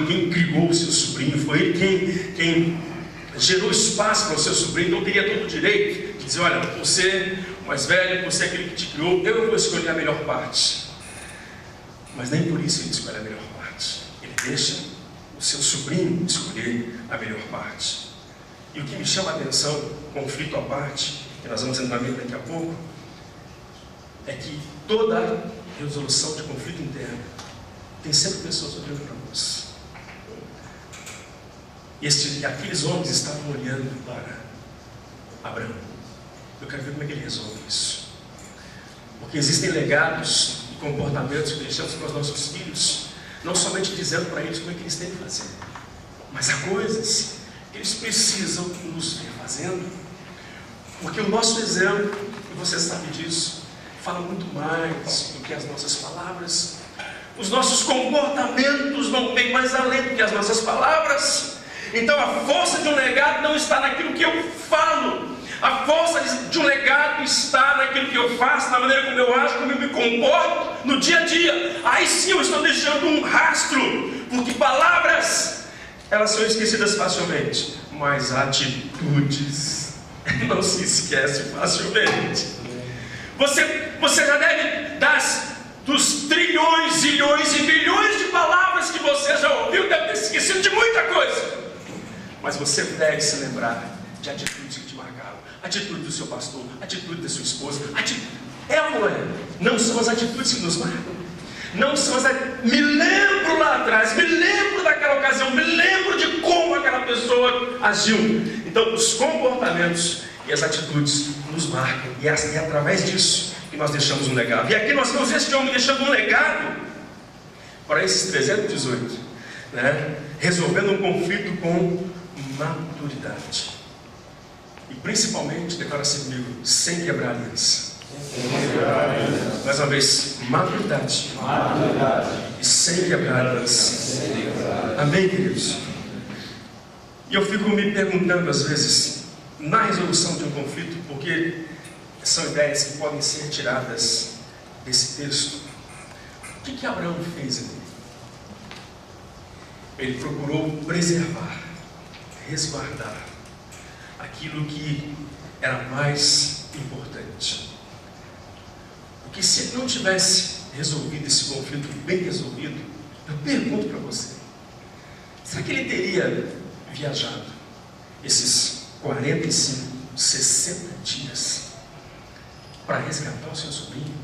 B: quem criou o seu sobrinho, foi ele quem gerou espaço para o seu sobrinho. Então teria todo o direito de dizer: olha, você, o mais velho, você é aquele que te criou, eu vou escolher a melhor parte. Mas nem por isso ele escolhe a melhor parte. Ele deixa o seu sobrinho escolher a melhor parte. E o que me chama a atenção, conflito à parte, que nós vamos entrar nele daqui a pouco, é que toda resolução de conflito interno tem sempre pessoas olhando para nós. E aqueles homens estavam olhando para Abraão. Eu quero ver como é que ele resolve isso. Porque existem legados e comportamentos que deixamos para os nossos filhos, não somente dizendo para eles como é que eles têm que fazer, mas há coisas que eles precisam nos ver fazendo. Porque o nosso exemplo, e você sabe disso, fala muito mais do que as nossas palavras. Os nossos comportamentos vão bem mais além do que as nossas palavras. Então a força de um legado não está naquilo que eu falo. A força de um legado está naquilo que eu faço, na maneira como eu acho, como eu me comporto no dia a dia. Aí sim eu estou deixando um rastro, porque palavras, elas são esquecidas facilmente, mas atitudes não se esquece facilmente. Você já deve dos trilhões, zilhões e bilhões de palavras que você já ouviu, deve ter esquecido de muita coisa. Mas você deve se lembrar de atitudes que te marcaram. Atitude do seu pastor, atitude da sua esposa. É ou não é? Não são as atitudes que nos marcam. Não são me lembro lá atrás, me lembro daquela ocasião, me lembro de como aquela pessoa agiu. Então os comportamentos e as atitudes nos marcam, e é através disso que nós deixamos um legado. E aqui nós vemos este homem deixando um legado para esses 318, resolvendo um conflito com maturidade. E principalmente, declara-se comigo, sem quebrar aliança. Mais uma vez, maturidade. E sem quebrar aliança. Amém, queridos? E eu fico me perguntando às vezes, na resolução de um conflito, porque são ideias que podem ser retiradas desse texto. O que Abraão fez ali? Ele procurou preservar, resguardar aquilo que era mais importante. Porque se ele não tivesse resolvido esse conflito bem resolvido, eu pergunto para você, será que ele teria viajado esses 45, 60 dias para resgatar o seu sobrinho?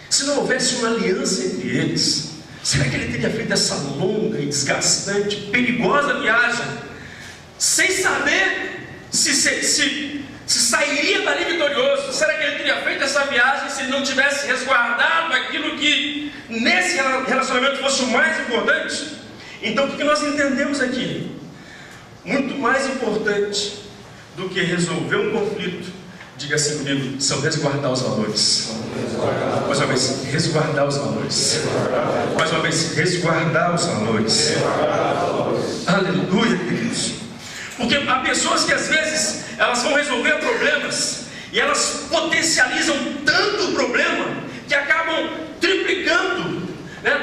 B: Se não houvesse uma aliança entre eles, será que ele teria feito essa longa e desgastante, perigosa viagem, sem saber se sairia dali vitorioso? Será que ele teria feito essa viagem se ele não tivesse resguardado aquilo que nesse relacionamento fosse o mais importante? Então o que nós entendemos aqui? Muito mais importante do que resolver um conflito, diga assim comigo, são resguardar os valores. Mais uma vez, resguardar os valores. Mais uma vez, resguardar os valores. Aleluia, queridos. Porque há pessoas que às vezes elas vão resolver problemas e elas potencializam tanto o problema que acabam triplicando,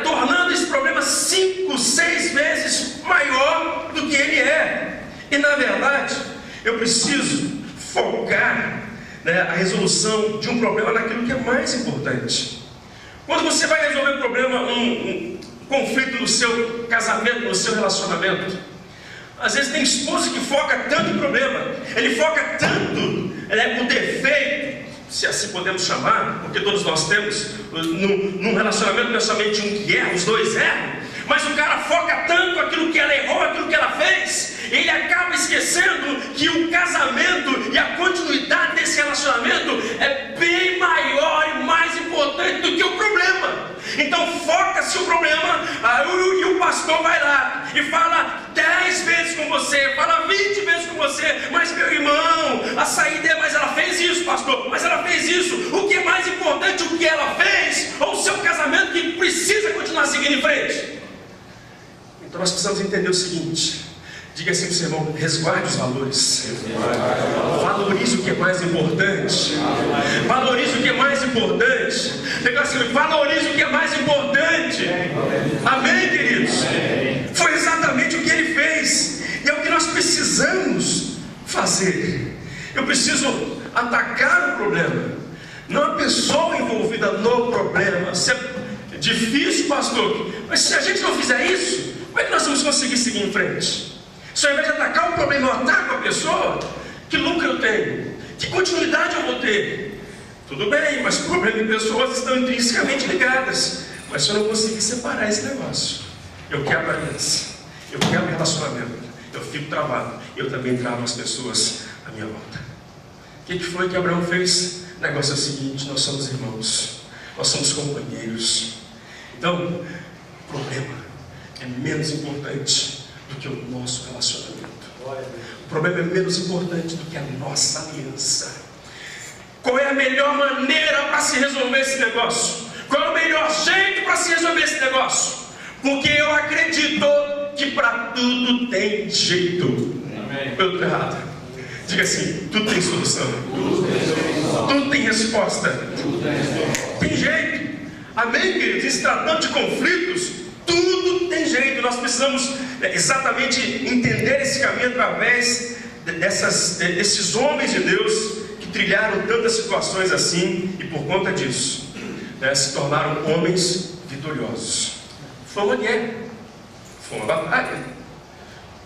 B: tornando esse problema 5, 6 vezes maior do que ele é. E na verdade, eu preciso focar a resolução de um problema naquilo que é mais importante. Quando você vai resolver um problema, um conflito no seu casamento, no seu relacionamento, às vezes tem esposa que foca tanto em problema, ele foca tanto o defeito, se assim podemos chamar, porque todos nós temos, num relacionamento não é somente um que erra, os dois erram, mas o cara foca tanto aquilo que ela errou, aquilo que ela fez, ele acaba esquecendo que o casamento e a continuidade desse relacionamento é bem maior e mais importante do que o problema. Então foca-se o problema pastor vai lá e fala 10 vezes com você, fala 20 vezes com você, mas meu irmão, a saída é, mas ela fez isso, pastor, mas ela fez isso, o que é mais importante, o que ela fez, ou o seu casamento que precisa continuar seguindo em frente? Então nós precisamos entender o seguinte: diga assim para o seu irmão, resguarde os valores, valorize o que é mais importante, valorize o que é mais importante, diga assim, valorize o que é mais importante, amém, queridos? Foi exatamente o que ele fez, e é o que nós precisamos fazer. Eu preciso atacar o problema, não a pessoa envolvida no problema. Se é difícil, pastor, mas se a gente não fizer isso, como é que nós vamos conseguir seguir em frente? Se ao invés de atacar o problema, eu ataco a pessoa, que lucro eu tenho? Que continuidade eu vou ter? Tudo bem, mas problema e pessoas estão intrinsecamente ligadas. Mas se eu não conseguir separar esse negócio, eu quebro a aliança, eu quebro o relacionamento, eu fico travado, eu também travo as pessoas à minha volta. O que foi que Abraão fez? O negócio é o seguinte: nós somos irmãos, nós somos companheiros. Então, o problema é menos importante do que o nosso relacionamento. O problema é menos importante do que a nossa aliança. Qual é a melhor maneira para se resolver esse negócio? Qual é o melhor jeito para se resolver esse negócio? Porque eu acredito que para tudo tem jeito. Amém. Eu estou errado. Diga assim: tudo tem solução. Tudo tem resposta. Tem jeito. Amém, queridos? E se tratando de conflitos, tudo tem jeito. Nós precisamos exatamente entender esse caminho através desses homens de Deus que trilharam tantas situações assim, e por conta disso se tornaram homens vitoriosos. Foi uma guerra, foi uma batalha.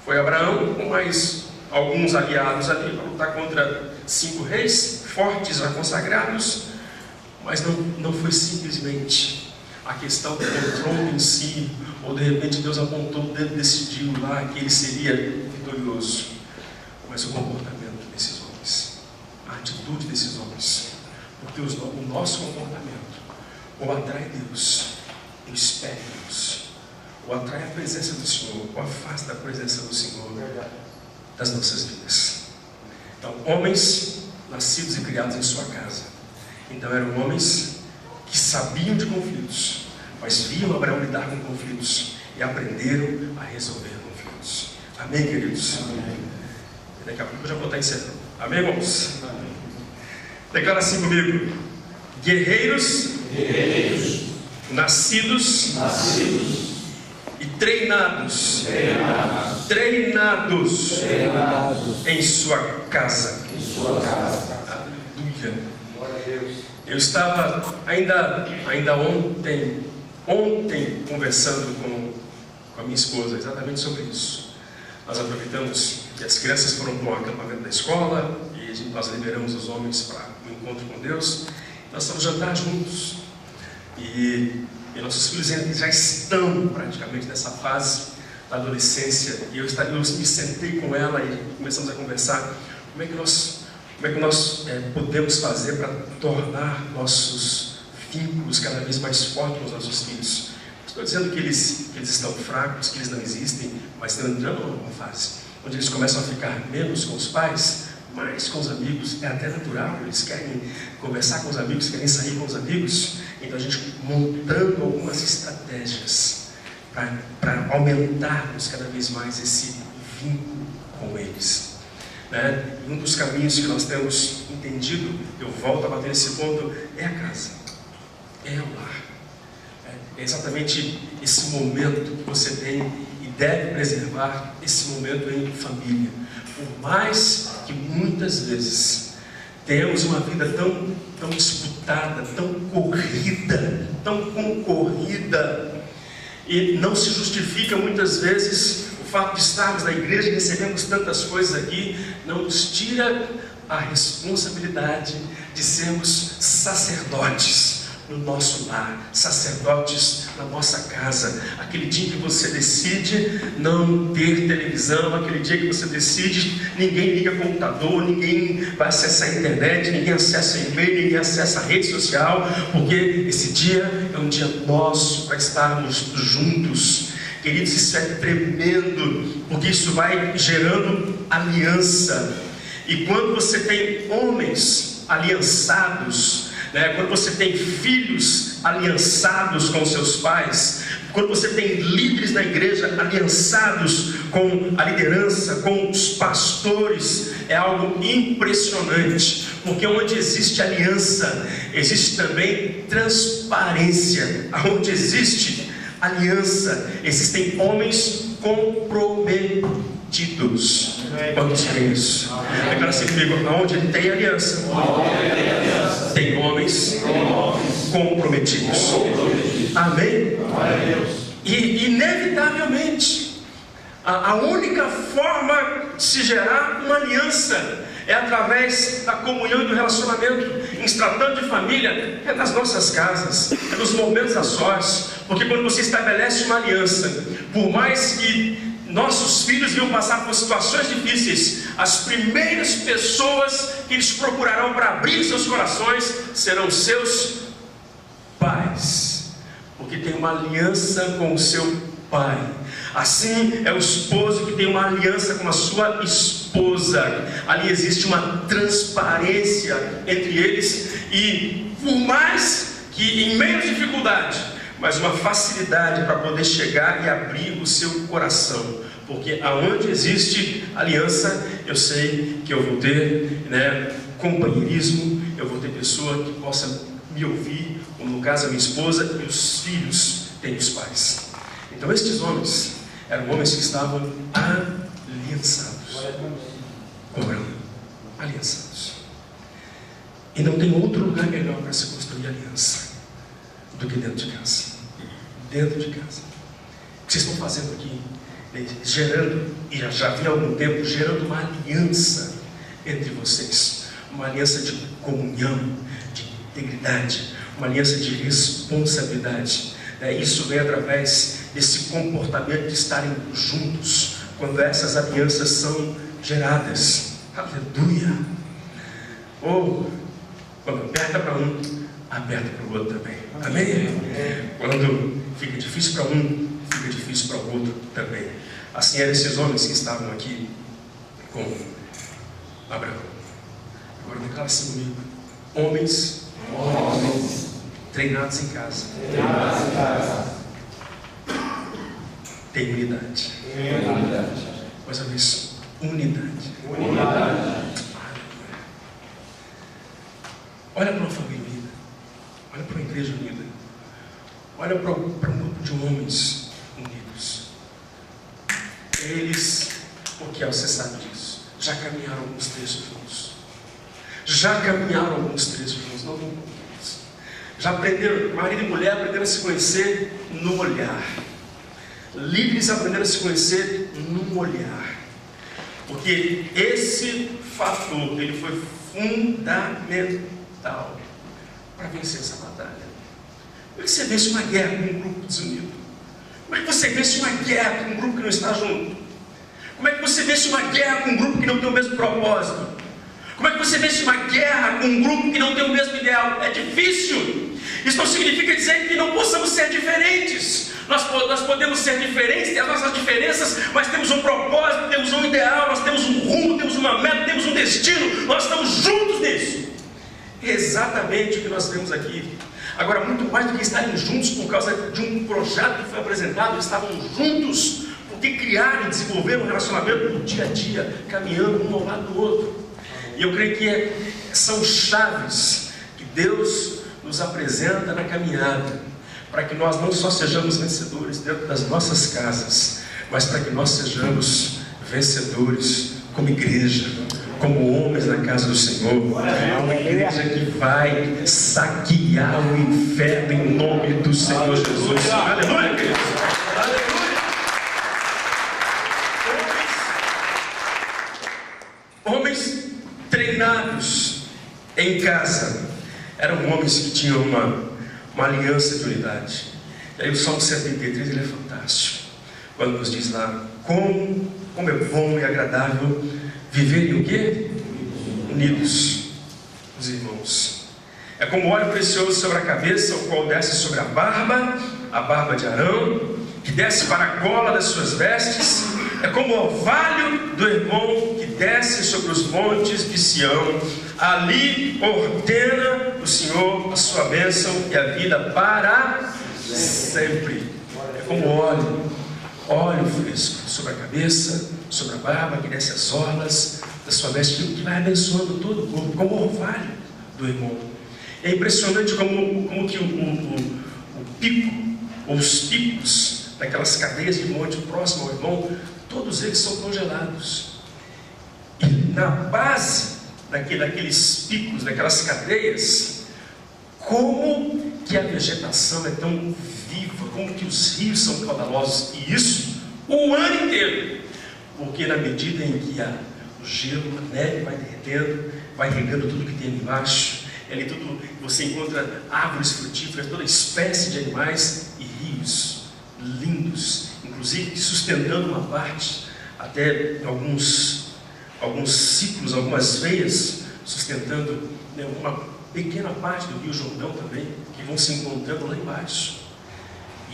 B: Foi Abraão com mais alguns aliados ali para lutar contra 5 reis fortes, já consagrados. Mas não foi simplesmente a questão do controle em si, ou de repente Deus apontou o dedo e decidiu lá que ele seria vitorioso. Mas o comportamento desses homens, a atitude desses homens, porque o nosso comportamento ou atrai Deus, ou espere Deus, ou atrai a presença do Senhor, ou afasta a presença do Senhor das nossas vidas. Então, homens nascidos e criados em sua casa, então eram homens que sabiam de conflitos, mas viam Abraão lidar com conflitos e aprenderam a resolver conflitos. Amém, queridos? Amém. Daqui a pouco eu já vou estar encerrando. Amém, irmãos? Amém. Declara assim comigo: guerreiros, nascidos e treinados em sua casa. Aleluia. Eu estava ainda ontem conversando com a minha esposa exatamente sobre isso. Nós aproveitamos que as crianças foram para um acampamento da escola e nós liberamos os homens para um encontro com Deus. Nós estamos jantar juntos e nossos filhos já estão praticamente nessa fase da adolescência, e eu me sentei com ela e começamos a conversar como é que nós podemos fazer para tornar nossos vínculos cada vez mais fortes com os nossos filhos. Estou dizendo que eles estão fracos, que eles não existem, mas estão entrando numa fase onde eles começam a ficar menos com os pais, mais com os amigos. É até natural, eles querem conversar com os amigos, querem sair com os amigos. Então a gente montando algumas estratégias para aumentarmos cada vez mais esse vínculo com eles. E um dos caminhos que nós temos entendido, eu volto a bater nesse ponto, é a casa, é o lar. É exatamente esse momento que você tem e deve preservar, esse momento em família. Por mais que muitas vezes tenhamos uma vida tão disputada, tão corrida, tão concorrida, e não se justifica muitas vezes o fato de estarmos na igreja e recebemos tantas coisas aqui, não nos tira a responsabilidade de sermos sacerdotes no nosso lar, sacerdotes na nossa casa. Aquele dia que você decide não ter televisão, aquele dia que você decide, ninguém liga computador, ninguém vai acessar a internet, ninguém acessa e-mail, ninguém acessa a rede social, porque esse dia é um dia nosso para estarmos juntos. Queridos, isso é tremendo, porque isso vai gerando aliança. E quando você tem homens aliançados, quando você tem filhos aliançados com seus pais, quando você tem líderes na igreja aliançados com a liderança, com os pastores, é algo impressionante, porque onde existe aliança, existe também transparência. Onde existe aliança, existem homens comprometidos. Quantos creem isso? Declara assim comigo: onde tem aliança, tem homens comprometidos. Amém? E inevitavelmente, a única forma de se gerar uma aliança é através da comunhão e do relacionamento. Em se tratando de família, é nas nossas casas, é nos momentos a sós, porque quando você estabelece uma aliança, por mais que nossos filhos iam passar por situações difíceis, as primeiras pessoas que eles procurarão para abrir seus corações serão seus pais, porque tem uma aliança com o seu pai. Assim é o esposo que tem uma aliança com a sua esposa. Ali existe uma transparência entre eles, e por mais que em meio à dificuldade, mas uma facilidade para poder chegar e abrir o seu coração, porque aonde existe aliança, eu sei que eu vou ter companheirismo, eu vou ter pessoa que possa me ouvir, como no caso a minha esposa, e os filhos têm os pais. Então estes homens eram homens que estavam aliançados com Abraão, aliançados. E não tem outro lugar melhor para se construir aliança do que dentro de casa. Dentro de casa. O que vocês estão fazendo aqui? Gerando, e já vem há algum tempo, gerando uma aliança entre vocês. Uma aliança de comunhão, de integridade, uma aliança de responsabilidade. Isso vem através desse comportamento de estarem juntos, quando essas alianças são geradas. Aleluia! Ou quando aperta para um, aperta para o outro também. Amém? Quando fica difícil para um, fica difícil para o outro também. Assim eram esses homens que estavam aqui com Abraão. Agora declara assim comigo: homens treinados em casa. Tem unidade. Mais uma vez, unidade. Olha para uma família unida. Olha para uma igreja unida. Olha para um grupo de homens unidos. Eles, porque você sabe disso, já caminharam alguns trechos juntos. Já aprenderam, marido e mulher aprenderam a se conhecer no olhar. Líderes aprenderam a se conhecer no olhar. Porque esse fator, ele foi fundamental para vencer essa batalha. Como é que você vence uma guerra com um grupo desunido? Como é que você vence uma guerra com um grupo que não está junto? Como é que você vence uma guerra com um grupo que não tem o mesmo propósito? Como é que você vence uma guerra com um grupo que não tem o mesmo ideal? É difícil. Isso não significa dizer que não possamos ser diferentes. Nós podemos ser diferentes, ter as nossas diferenças, mas temos um propósito, temos um ideal, nós temos um rumo, temos uma meta, temos um destino, nós estamos juntos nisso. É exatamente o que nós temos aqui. Agora, muito mais do que estarem juntos por causa de um projeto que foi apresentado, eles estavam juntos porque criaram e desenvolveram um relacionamento no dia a dia, caminhando um ao lado do outro. E eu creio que são chaves que Deus nos apresenta na caminhada, para que nós não só sejamos vencedores dentro das nossas casas, mas para que nós sejamos vencedores como igreja, como homens na casa do Senhor. Uma igreja que vai saquear o inferno em nome do Senhor Jesus. Aleluia, queridos. Aleluia. Homens treinados em casa eram homens que tinham uma aliança de unidade. E aí o Salmo 73 ele é fantástico, quando nos diz lá como é bom e agradável viverem o quê? Unidos, os irmãos. É como óleo precioso sobre a cabeça, o qual desce sobre a barba de Arão, que desce para a gola das suas vestes, é como o orvalho do Hermon que desce sobre os montes de Sião. Ali ordena o Senhor a sua bênção e a vida para sempre. É como óleo fresco sobre a cabeça, sobre a barba, que desce as orlas da sua veste, que vai abençoando todo o corpo, como o orvalho do Hermon. É impressionante como que o pico, ou os picos daquelas cadeias de monte próximo ao Hermon, todos eles são congelados. E na base daqueles picos, daquelas cadeias, como que a vegetação é tão viva, como que os rios são caudalosos, e isso o ano inteiro, porque na medida em que o gelo, a neve vai derretendo, vai regando tudo que tem ali embaixo, e ali tudo, você encontra árvores frutíferas, toda espécie de animais e rios lindos, inclusive sustentando uma parte, até alguns ciclos, algumas veias, sustentando, né, uma pequena parte do Rio Jordão também, que vão se encontrando lá embaixo.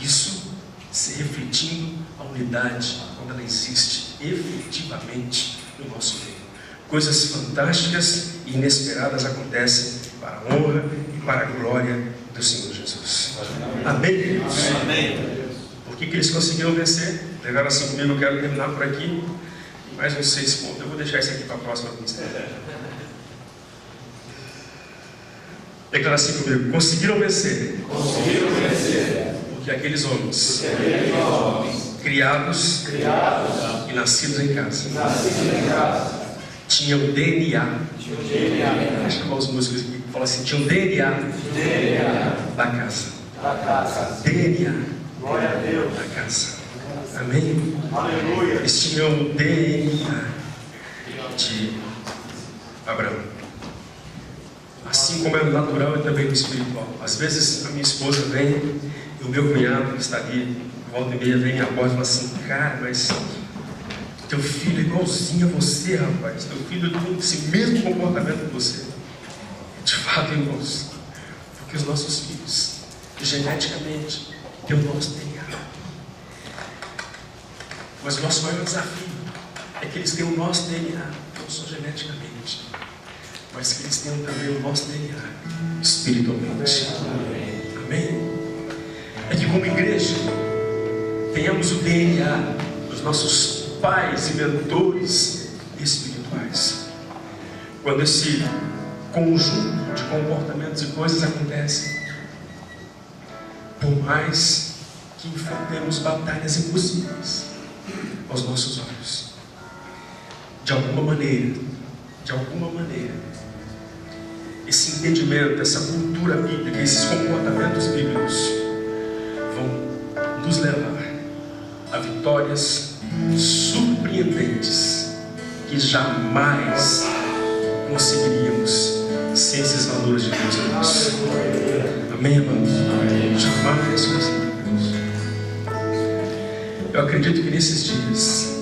B: Isso se refletindo a unidade, quando ela existe efetivamente no nosso meio. Coisas fantásticas e inesperadas acontecem para a honra e para a glória do Senhor Jesus. Amém? Amém. Por que eles conseguiram vencer? Legaram assim comigo, eu quero terminar por aqui. Mais uns 6 pontos. Eu vou deixar isso aqui para a próxima vista. Declara assim comigo: conseguiram vencer. Conseguiram vencer. Porque aqueles homens, criados e nascidos em casa, tinham DNA. Vou chamar os músicos aqui que falam assim: tinham DNA da casa. DNA
C: Glória a Deus.
B: da casa. Amém?
C: Aleluia.
B: Eles tinham o DNA de Abraão. Assim como é no natural, é também no espiritual. Às vezes a minha esposa vem e o meu cunhado que está ali, volta e meia, vem à porta e fala assim: cara, mas teu filho é igualzinho a você, rapaz. Teu filho tem esse mesmo comportamento que você. De fato, irmãos, porque os nossos filhos, geneticamente, têm o nosso DNA. Mas o nosso maior desafio é que eles têm o nosso DNA, não só geneticamente, mas que eles tenham também o nosso DNA espiritualmente. Amém? É que como igreja tenhamos o DNA dos nossos pais e mentores espirituais. Quando esse conjunto de comportamentos e coisas acontecem, por mais que enfrentemos batalhas impossíveis aos nossos olhos, de alguma maneira, esse entendimento, essa cultura bíblica, esses comportamentos bíblicos vão nos levar a vitórias surpreendentes que jamais conseguiríamos sem esses valores de Deus. Amém, irmãos? Jamais conseguiríamos. Eu acredito que nesses dias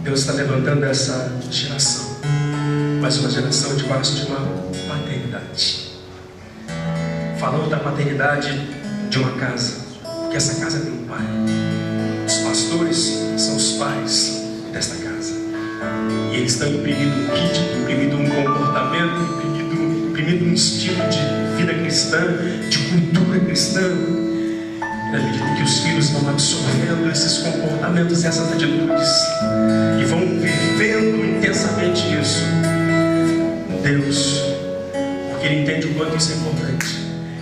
B: Deus está levantando essa geração, mas uma geração debaixo de uma paternidade, falando da paternidade de uma casa, porque essa casa tem um pai. Os pastores são os pais desta casa, e eles estão imprimindo um ritmo, imprimindo um comportamento, imprimindo um estilo de vida cristã, de cultura cristã. Na medida que os filhos vão absorvendo esses comportamentos, essas atitudes, e vão vivendo intensamente isso, Deus, porque Ele entende o quanto isso é importante,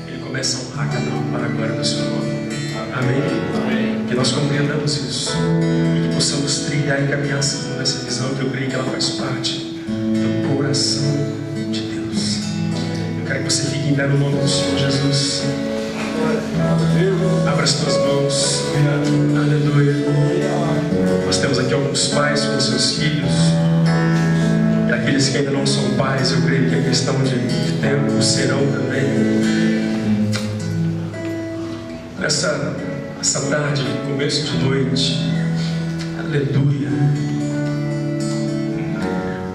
B: Ele começa a honrar cada um para a glória do seu nome. Amém? Que nós compreendamos isso e que possamos trilhar e caminhar segundo essa visão, que eu creio que ela faz parte do coração de Deus. Eu quero que você fique em pé no nome do Senhor Jesus. Abra as tuas mãos. Aleluia. Nós temos aqui alguns pais com seus filhos, e aqueles que ainda não são pais, eu creio que é questão de tempo, serão também. Essa tarde, começo de noite, aleluia,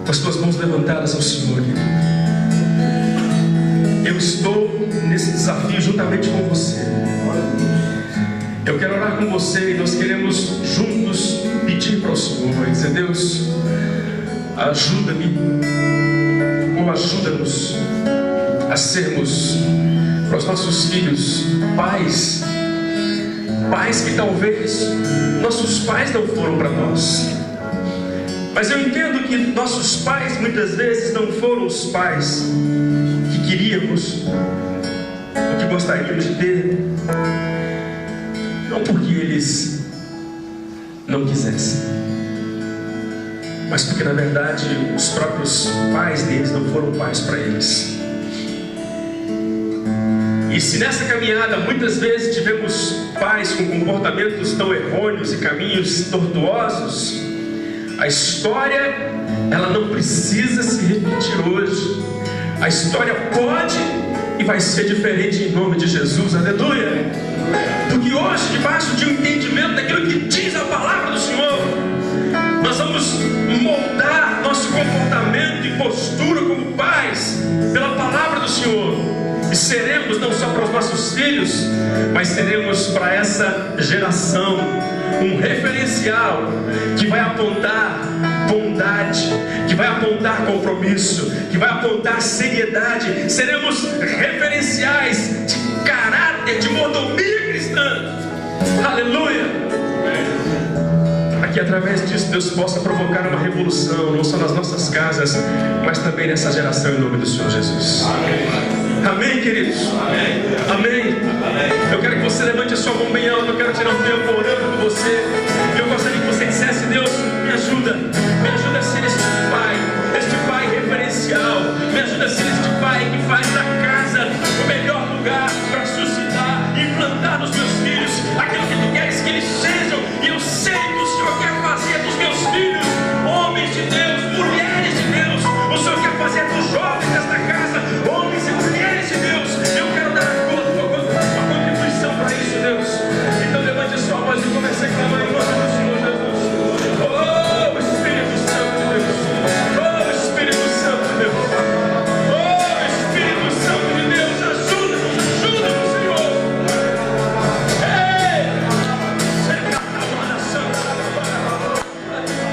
B: com as tuas mãos levantadas ao Senhor, querido. Eu estou nesse desafio juntamente com você. Eu quero orar com você e nós queremos juntos pedir para o Senhor, dizer: Deus, ajuda-me, ou ajuda-nos a sermos para os nossos filhos pais que talvez nossos pais não foram para nós. Mas eu entendo que nossos pais muitas vezes não foram os pais que queríamos, o que gostaríamos de ter, não porque eles não quisessem, mas porque na verdade os próprios pais deles não foram pais para eles. E se nessa caminhada muitas vezes tivemos pais com comportamentos tão errôneos e caminhos tortuosos, a história, ela não precisa se repetir hoje. A história pode e vai ser diferente em nome de Jesus, aleluia. Porque hoje, debaixo de um entendimento daquilo que diz a palavra do Senhor, nós vamos moldar nosso comportamento e postura como pais pela palavra do Senhor. E seremos não só para os nossos filhos, mas seremos para essa geração um referencial que vai apontar bondade, que vai apontar compromisso, que vai apontar seriedade. Seremos referenciais de caráter, de mordomia cristã. Aleluia! Para que através disso Deus possa provocar uma revolução, não só nas nossas casas, mas também nessa geração, em nome do Senhor Jesus. Amém. Amém, queridos? Amém. Amém. Eu quero que você levante a sua mão bem alta. Eu quero tirar um tempo orando por você. Eu gostaria que você dissesse: Deus, me ajuda a ser este pai referencial. Me ajuda a ser este pai que faz da casa o melhor lugar para suscitar e implantar nos meus filhos aquilo que tu queres que eles sejam. E eu sei que o Senhor quer fazer dos meus filhos homens de Deus, mulheres de Deus. O Senhor quer fazer dos jovens desta casa homens e mulheres de Deus. Eu quero dar uma contribuição para isso, Deus. Então levante a sua voz e comece a clamar em nome do Senhor Jesus. Oh, Espírito Santo de Deus. Oh, Espírito Santo de Deus. Oh, Espírito Santo de Deus. Ajuda-nos, Senhor. Ei! Secamana Santa. Secamana Santa.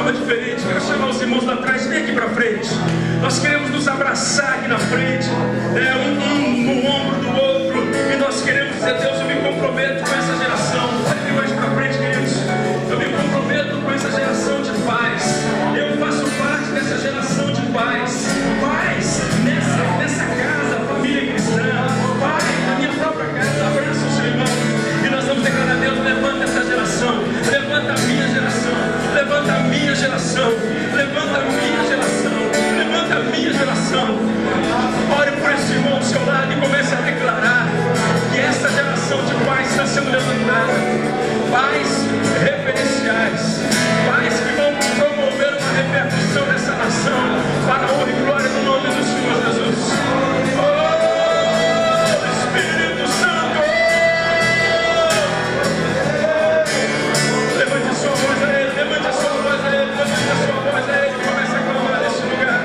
B: Diferente, quero chamar os irmãos lá atrás, vem aqui para frente. Nós queremos nos abraçar aqui na frente, um no ombro do outro, e nós queremos dizer: Deus, eu me comprometo com essa geração. Vem mais para frente, queridos. Eu me comprometo com essa geração de pais. Eu faço parte dessa geração de pais. Pais nessa casa, família cristã. Pai na minha própria casa, abraça o seu irmão. E nós vamos declarar: Deus, levanta essa geração, levanta a minha geração. Levanta a minha geração, levanta a minha geração, levanta a minha geração. Ore por esse irmão ao seu lado e comece a declarar que essa geração de pais está sendo levantada. Pais referenciais, pais que vão promover uma repercussão nessa nação para a honra e glória do nome do Senhor Jesus. Oh, Espírito Santo! Levante a sua voz a Ele, levante a sua voz a Ele, levante a sua voz a Ele, começa a clamar nesse lugar.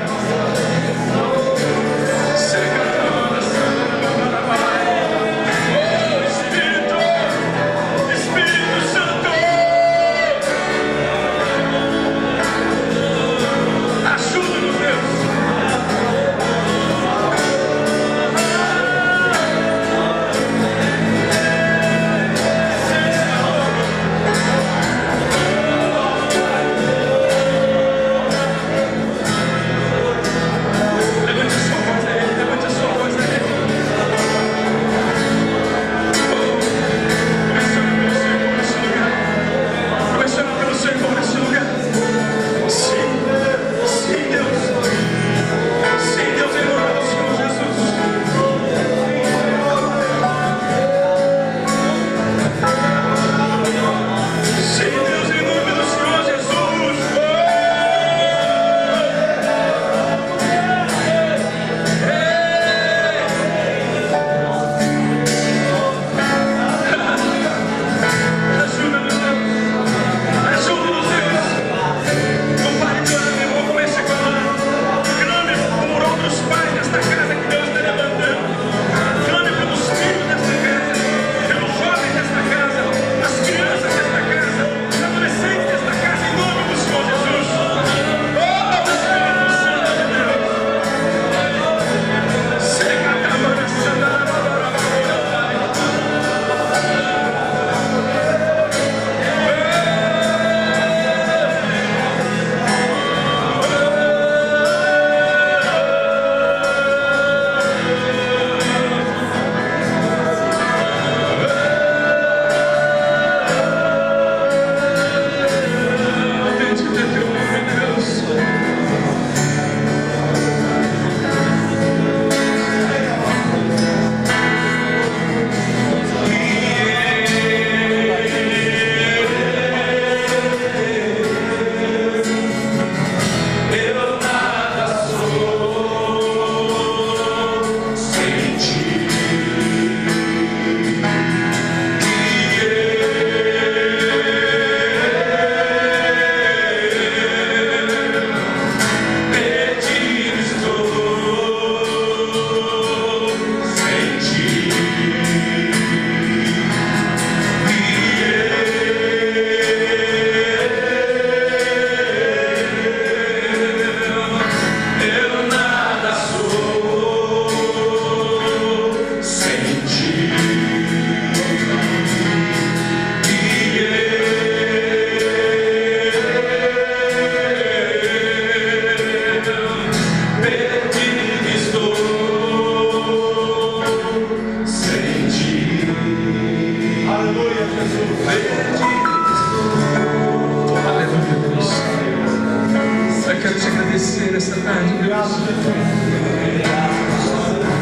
B: nessa tarde, Deus.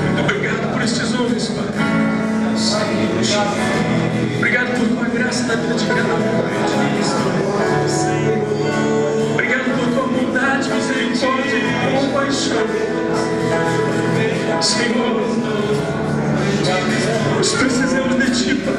B: Muito obrigado por estes homens, Pai. Obrigado por tua graça na vida de cada um. Obrigado por tua bondade, misericórdia e compaixão. Senhor, nós precisamos de ti, Pai.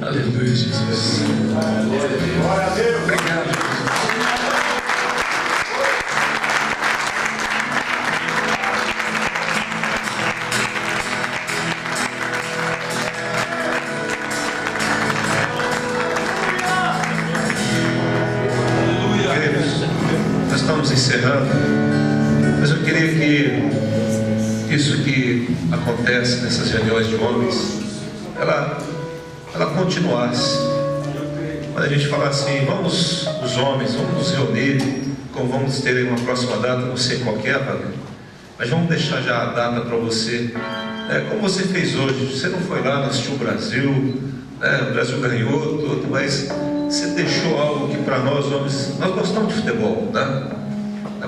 B: Aleluia, Jesus. Glória a Deus. Obrigado, Jesus. Nós estamos encerrando, mas eu queria que isso que acontece nessas reuniões de homens, ela continuasse. Quando a gente falar assim, vamos, os homens, vamos nos reunir, como vamos ter uma próxima data, não sei qual que é, mas vamos deixar já a data para você, como você fez hoje. Você não foi lá, não assistiu o Brasil, o Brasil ganhou tudo, mas você deixou algo que para nós homens, nós gostamos de futebol, né?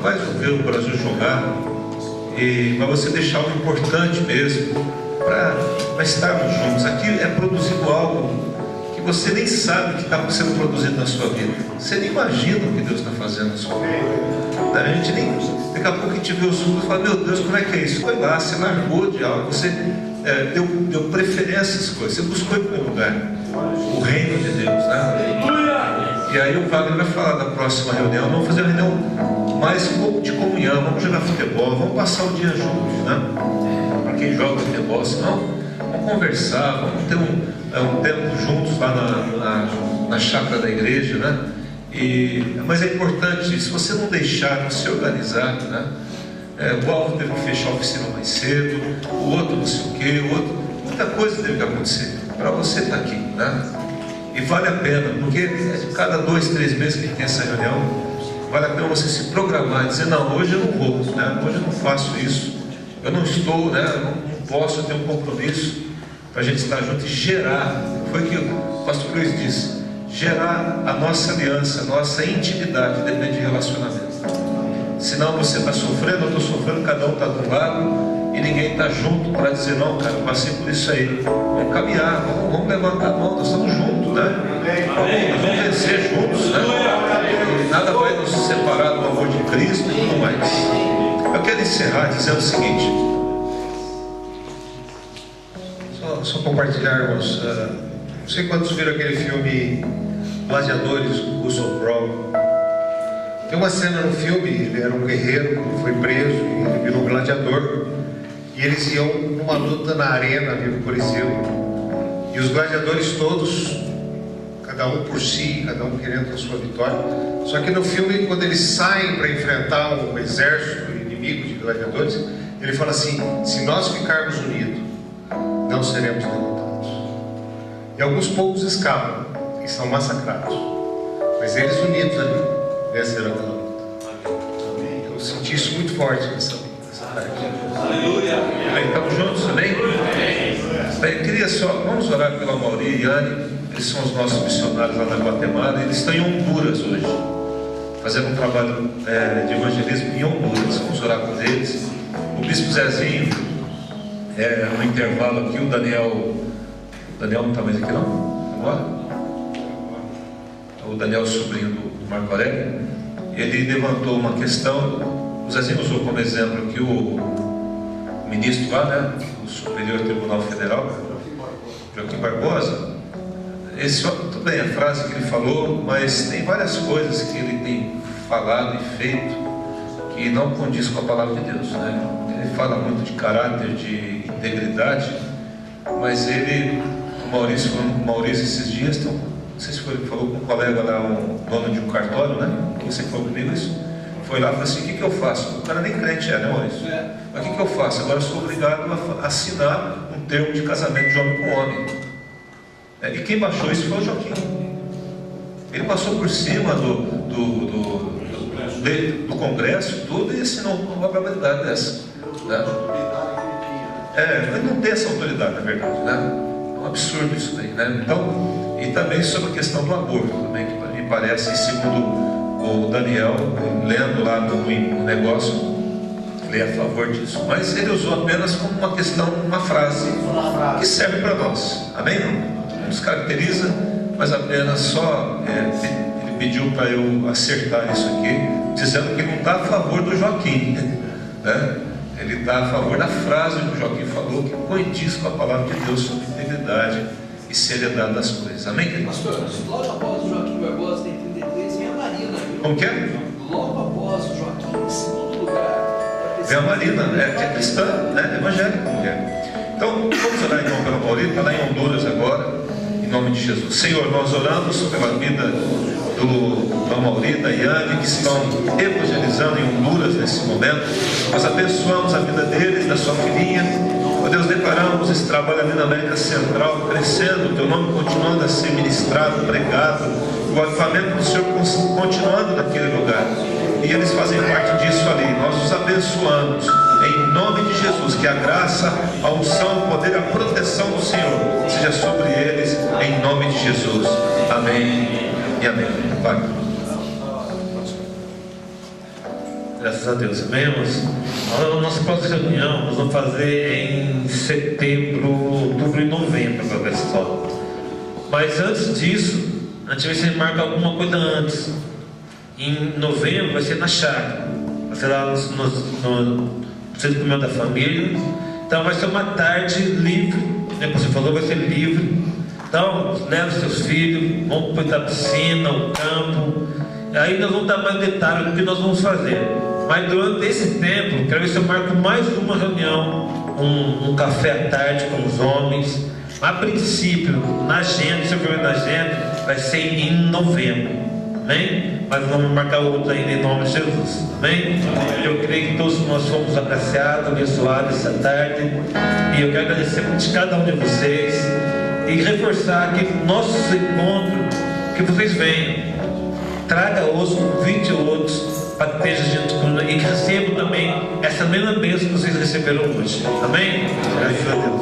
B: Vai ver o Brasil jogar, mas você deixar algo importante mesmo para estarmos juntos. Aqui é produzido algo que você nem sabe que está sendo produzido na sua vida. Você nem imagina o que Deus está fazendo na sua vida. A gente nem, daqui a pouco a gente vê o sul e fala, meu Deus, como é que é isso? Foi lá, você largou de algo, você deu preferência às coisas, você buscou em primeiro lugar o reino de Deus, né? E aí o Wagner vai falar da próxima reunião. Vamos fazer uma reunião mais de comunhão, vamos jogar futebol, vamos passar o dia juntos, né? Para quem joga futebol, senão vamos conversar, vamos ter um tempo juntos lá na chácara da igreja, né? Mas é importante, se você não deixar de se organizar, né? O Alvo teve que fechar a oficina mais cedo, o outro não sei o quê, o outro, muita coisa teve que acontecer para você estar aqui, né? E vale a pena, porque cada 2, 3 meses que a gente tem essa reunião, vale a pena você se programar e dizer, não, hoje eu não vou, né? Hoje eu não faço isso, eu não estou, né? Eu não posso, eu tenho um compromisso para a gente estar junto e gerar, foi o que o pastor Luiz disse, gerar a nossa aliança, a nossa intimidade, depende de relacionamento. Senão você está sofrendo, eu estou sofrendo, cada um está de um lado e ninguém está junto para dizer, não, cara, eu passei por isso aí, vamos caminhar, vamos levantar a mão, nós estamos juntos, né? Vamos vencer juntos, né? E nada vai nos separar do amor de Cristo e tudo mais. Eu quero encerrar dizendo o seguinte, só compartilharmos, não sei quantos viram aquele filme Gladiadores, do Russell Crowe. Tem uma cena no filme, ele era um guerreiro, foi preso e ele virou gladiador. E eles iam numa luta na arena ali no Coliseu. E os gladiadores todos, cada um por si, cada um querendo a sua vitória. Só que no filme, quando eles saem para enfrentar um exército inimigo de gladiadores, ele fala assim, se nós ficarmos unidos, não seremos derrotados. E alguns poucos escapam e são massacrados. Mas eles unidos ali, vencerão aquela luta. Eu senti isso muito forte nessa tarde. Aleluia! Estamos juntos também?
A: Bem, queria só, vamos orar pela Mauri e Yane. Eles são os nossos missionários lá na Guatemala. Eles estão em Honduras hoje, fazendo um trabalho de evangelismo em Honduras. Vamos orar por eles. O Bispo Zezinho, no intervalo aqui, o Daniel não está mais aqui não? Agora? O Daniel, sobrinho do Marco Aurélio, ele levantou uma questão. O Zezinho usou como exemplo aqui o ministro lá, né, do Superior Tribunal Federal, Joaquim Barbosa. Tudo bem, a frase que ele falou, mas tem várias coisas que ele tem falado e feito que não condiz com a palavra de Deus, né? Ele fala muito de caráter, de integridade, mas o Maurício esses dias, não sei se foi, ele falou com um colega lá, um dono de um cartório, né? Você falou comigo isso? Foi lá e falou assim: o que eu faço? O cara nem crente né, Maurício? Mas o que eu faço? Agora eu sou obrigado a assinar um termo de casamento de homem com homem. E quem baixou isso foi o Joaquim. Ele passou por cima do Congresso tudo e assinou uma barbaridade dessa, né? Ele não tem essa autoridade, na verdade, né? É um absurdo isso daí, né? Então, e também sobre a questão do aborto também, que me parece, segundo o Daniel, lendo lá no negócio, ele é a favor disso, mas ele usou apenas como uma questão, uma frase que serve para nós, amém? Não nos caracteriza, mas apenas só ele pediu para eu acertar isso aqui, dizendo que não está a favor do Joaquim, né? Ele está a favor da frase que o Joaquim falou, que condiz com a palavra de Deus sobre integridade e seriedade das coisas, amém, querido?
C: Pastor, logo após o Joaquim Barbosa tem 33, vem a Marina, viu?
A: Como que é?
C: Logo após o Joaquim, em segundo lugar,
A: vem a Marina, que é cristã, né? Evangélica, mulher. Então, vamos orar então pela Mauri, está lá em Honduras agora, em nome de Jesus. Senhor, nós oramos pela vida da Mauri, da Yane, que estão evangelizando em Honduras nesse momento. Nós abençoamos a vida deles, da sua filhinha. Ó Deus, declaramos esse trabalho ali na América Central crescendo, o teu nome continuando a ser ministrado, pregado, o avivamento do Senhor continuando naquele lugar. E eles fazem parte disso ali. Nós os abençoamos em nome de Jesus, que a graça, a unção, o poder, a proteção do Senhor seja sobre eles, em nome de Jesus. Amém e amém. Pai.
D: Graças a Deus, amém, irmãos? A nossa próxima reunião nós vamos fazer em setembro, outubro e novembro, para ver só. Mas antes disso, a gente vai ser marcar alguma coisa antes. Em novembro vai ser na chácara, vai ser lá no Centro Comunhão da Família. Então vai ser uma tarde livre, né? Como você falou, vai ser livre. Então leve seus filhos, vamos para a piscina, o campo. Aí nós vamos dar mais detalhes do que nós vamos fazer. Mas durante esse tempo, quero ver se eu marco mais uma reunião, um café à tarde com os homens. A princípio, na agenda, se eu ver na agenda, vai ser em novembro. Amém? Mas vamos marcar outro ainda em nome de Jesus. Amém? Eu creio que todos nós fomos agraciados, abençoados essa tarde. E eu quero agradecer de cada um de vocês. E reforçar que nossos encontros, que vocês venham, traga outros, convide outros, para que esteja junto conosco e que recebam também essa mesma bênção que vocês receberam hoje. Amém? Graças a Deus.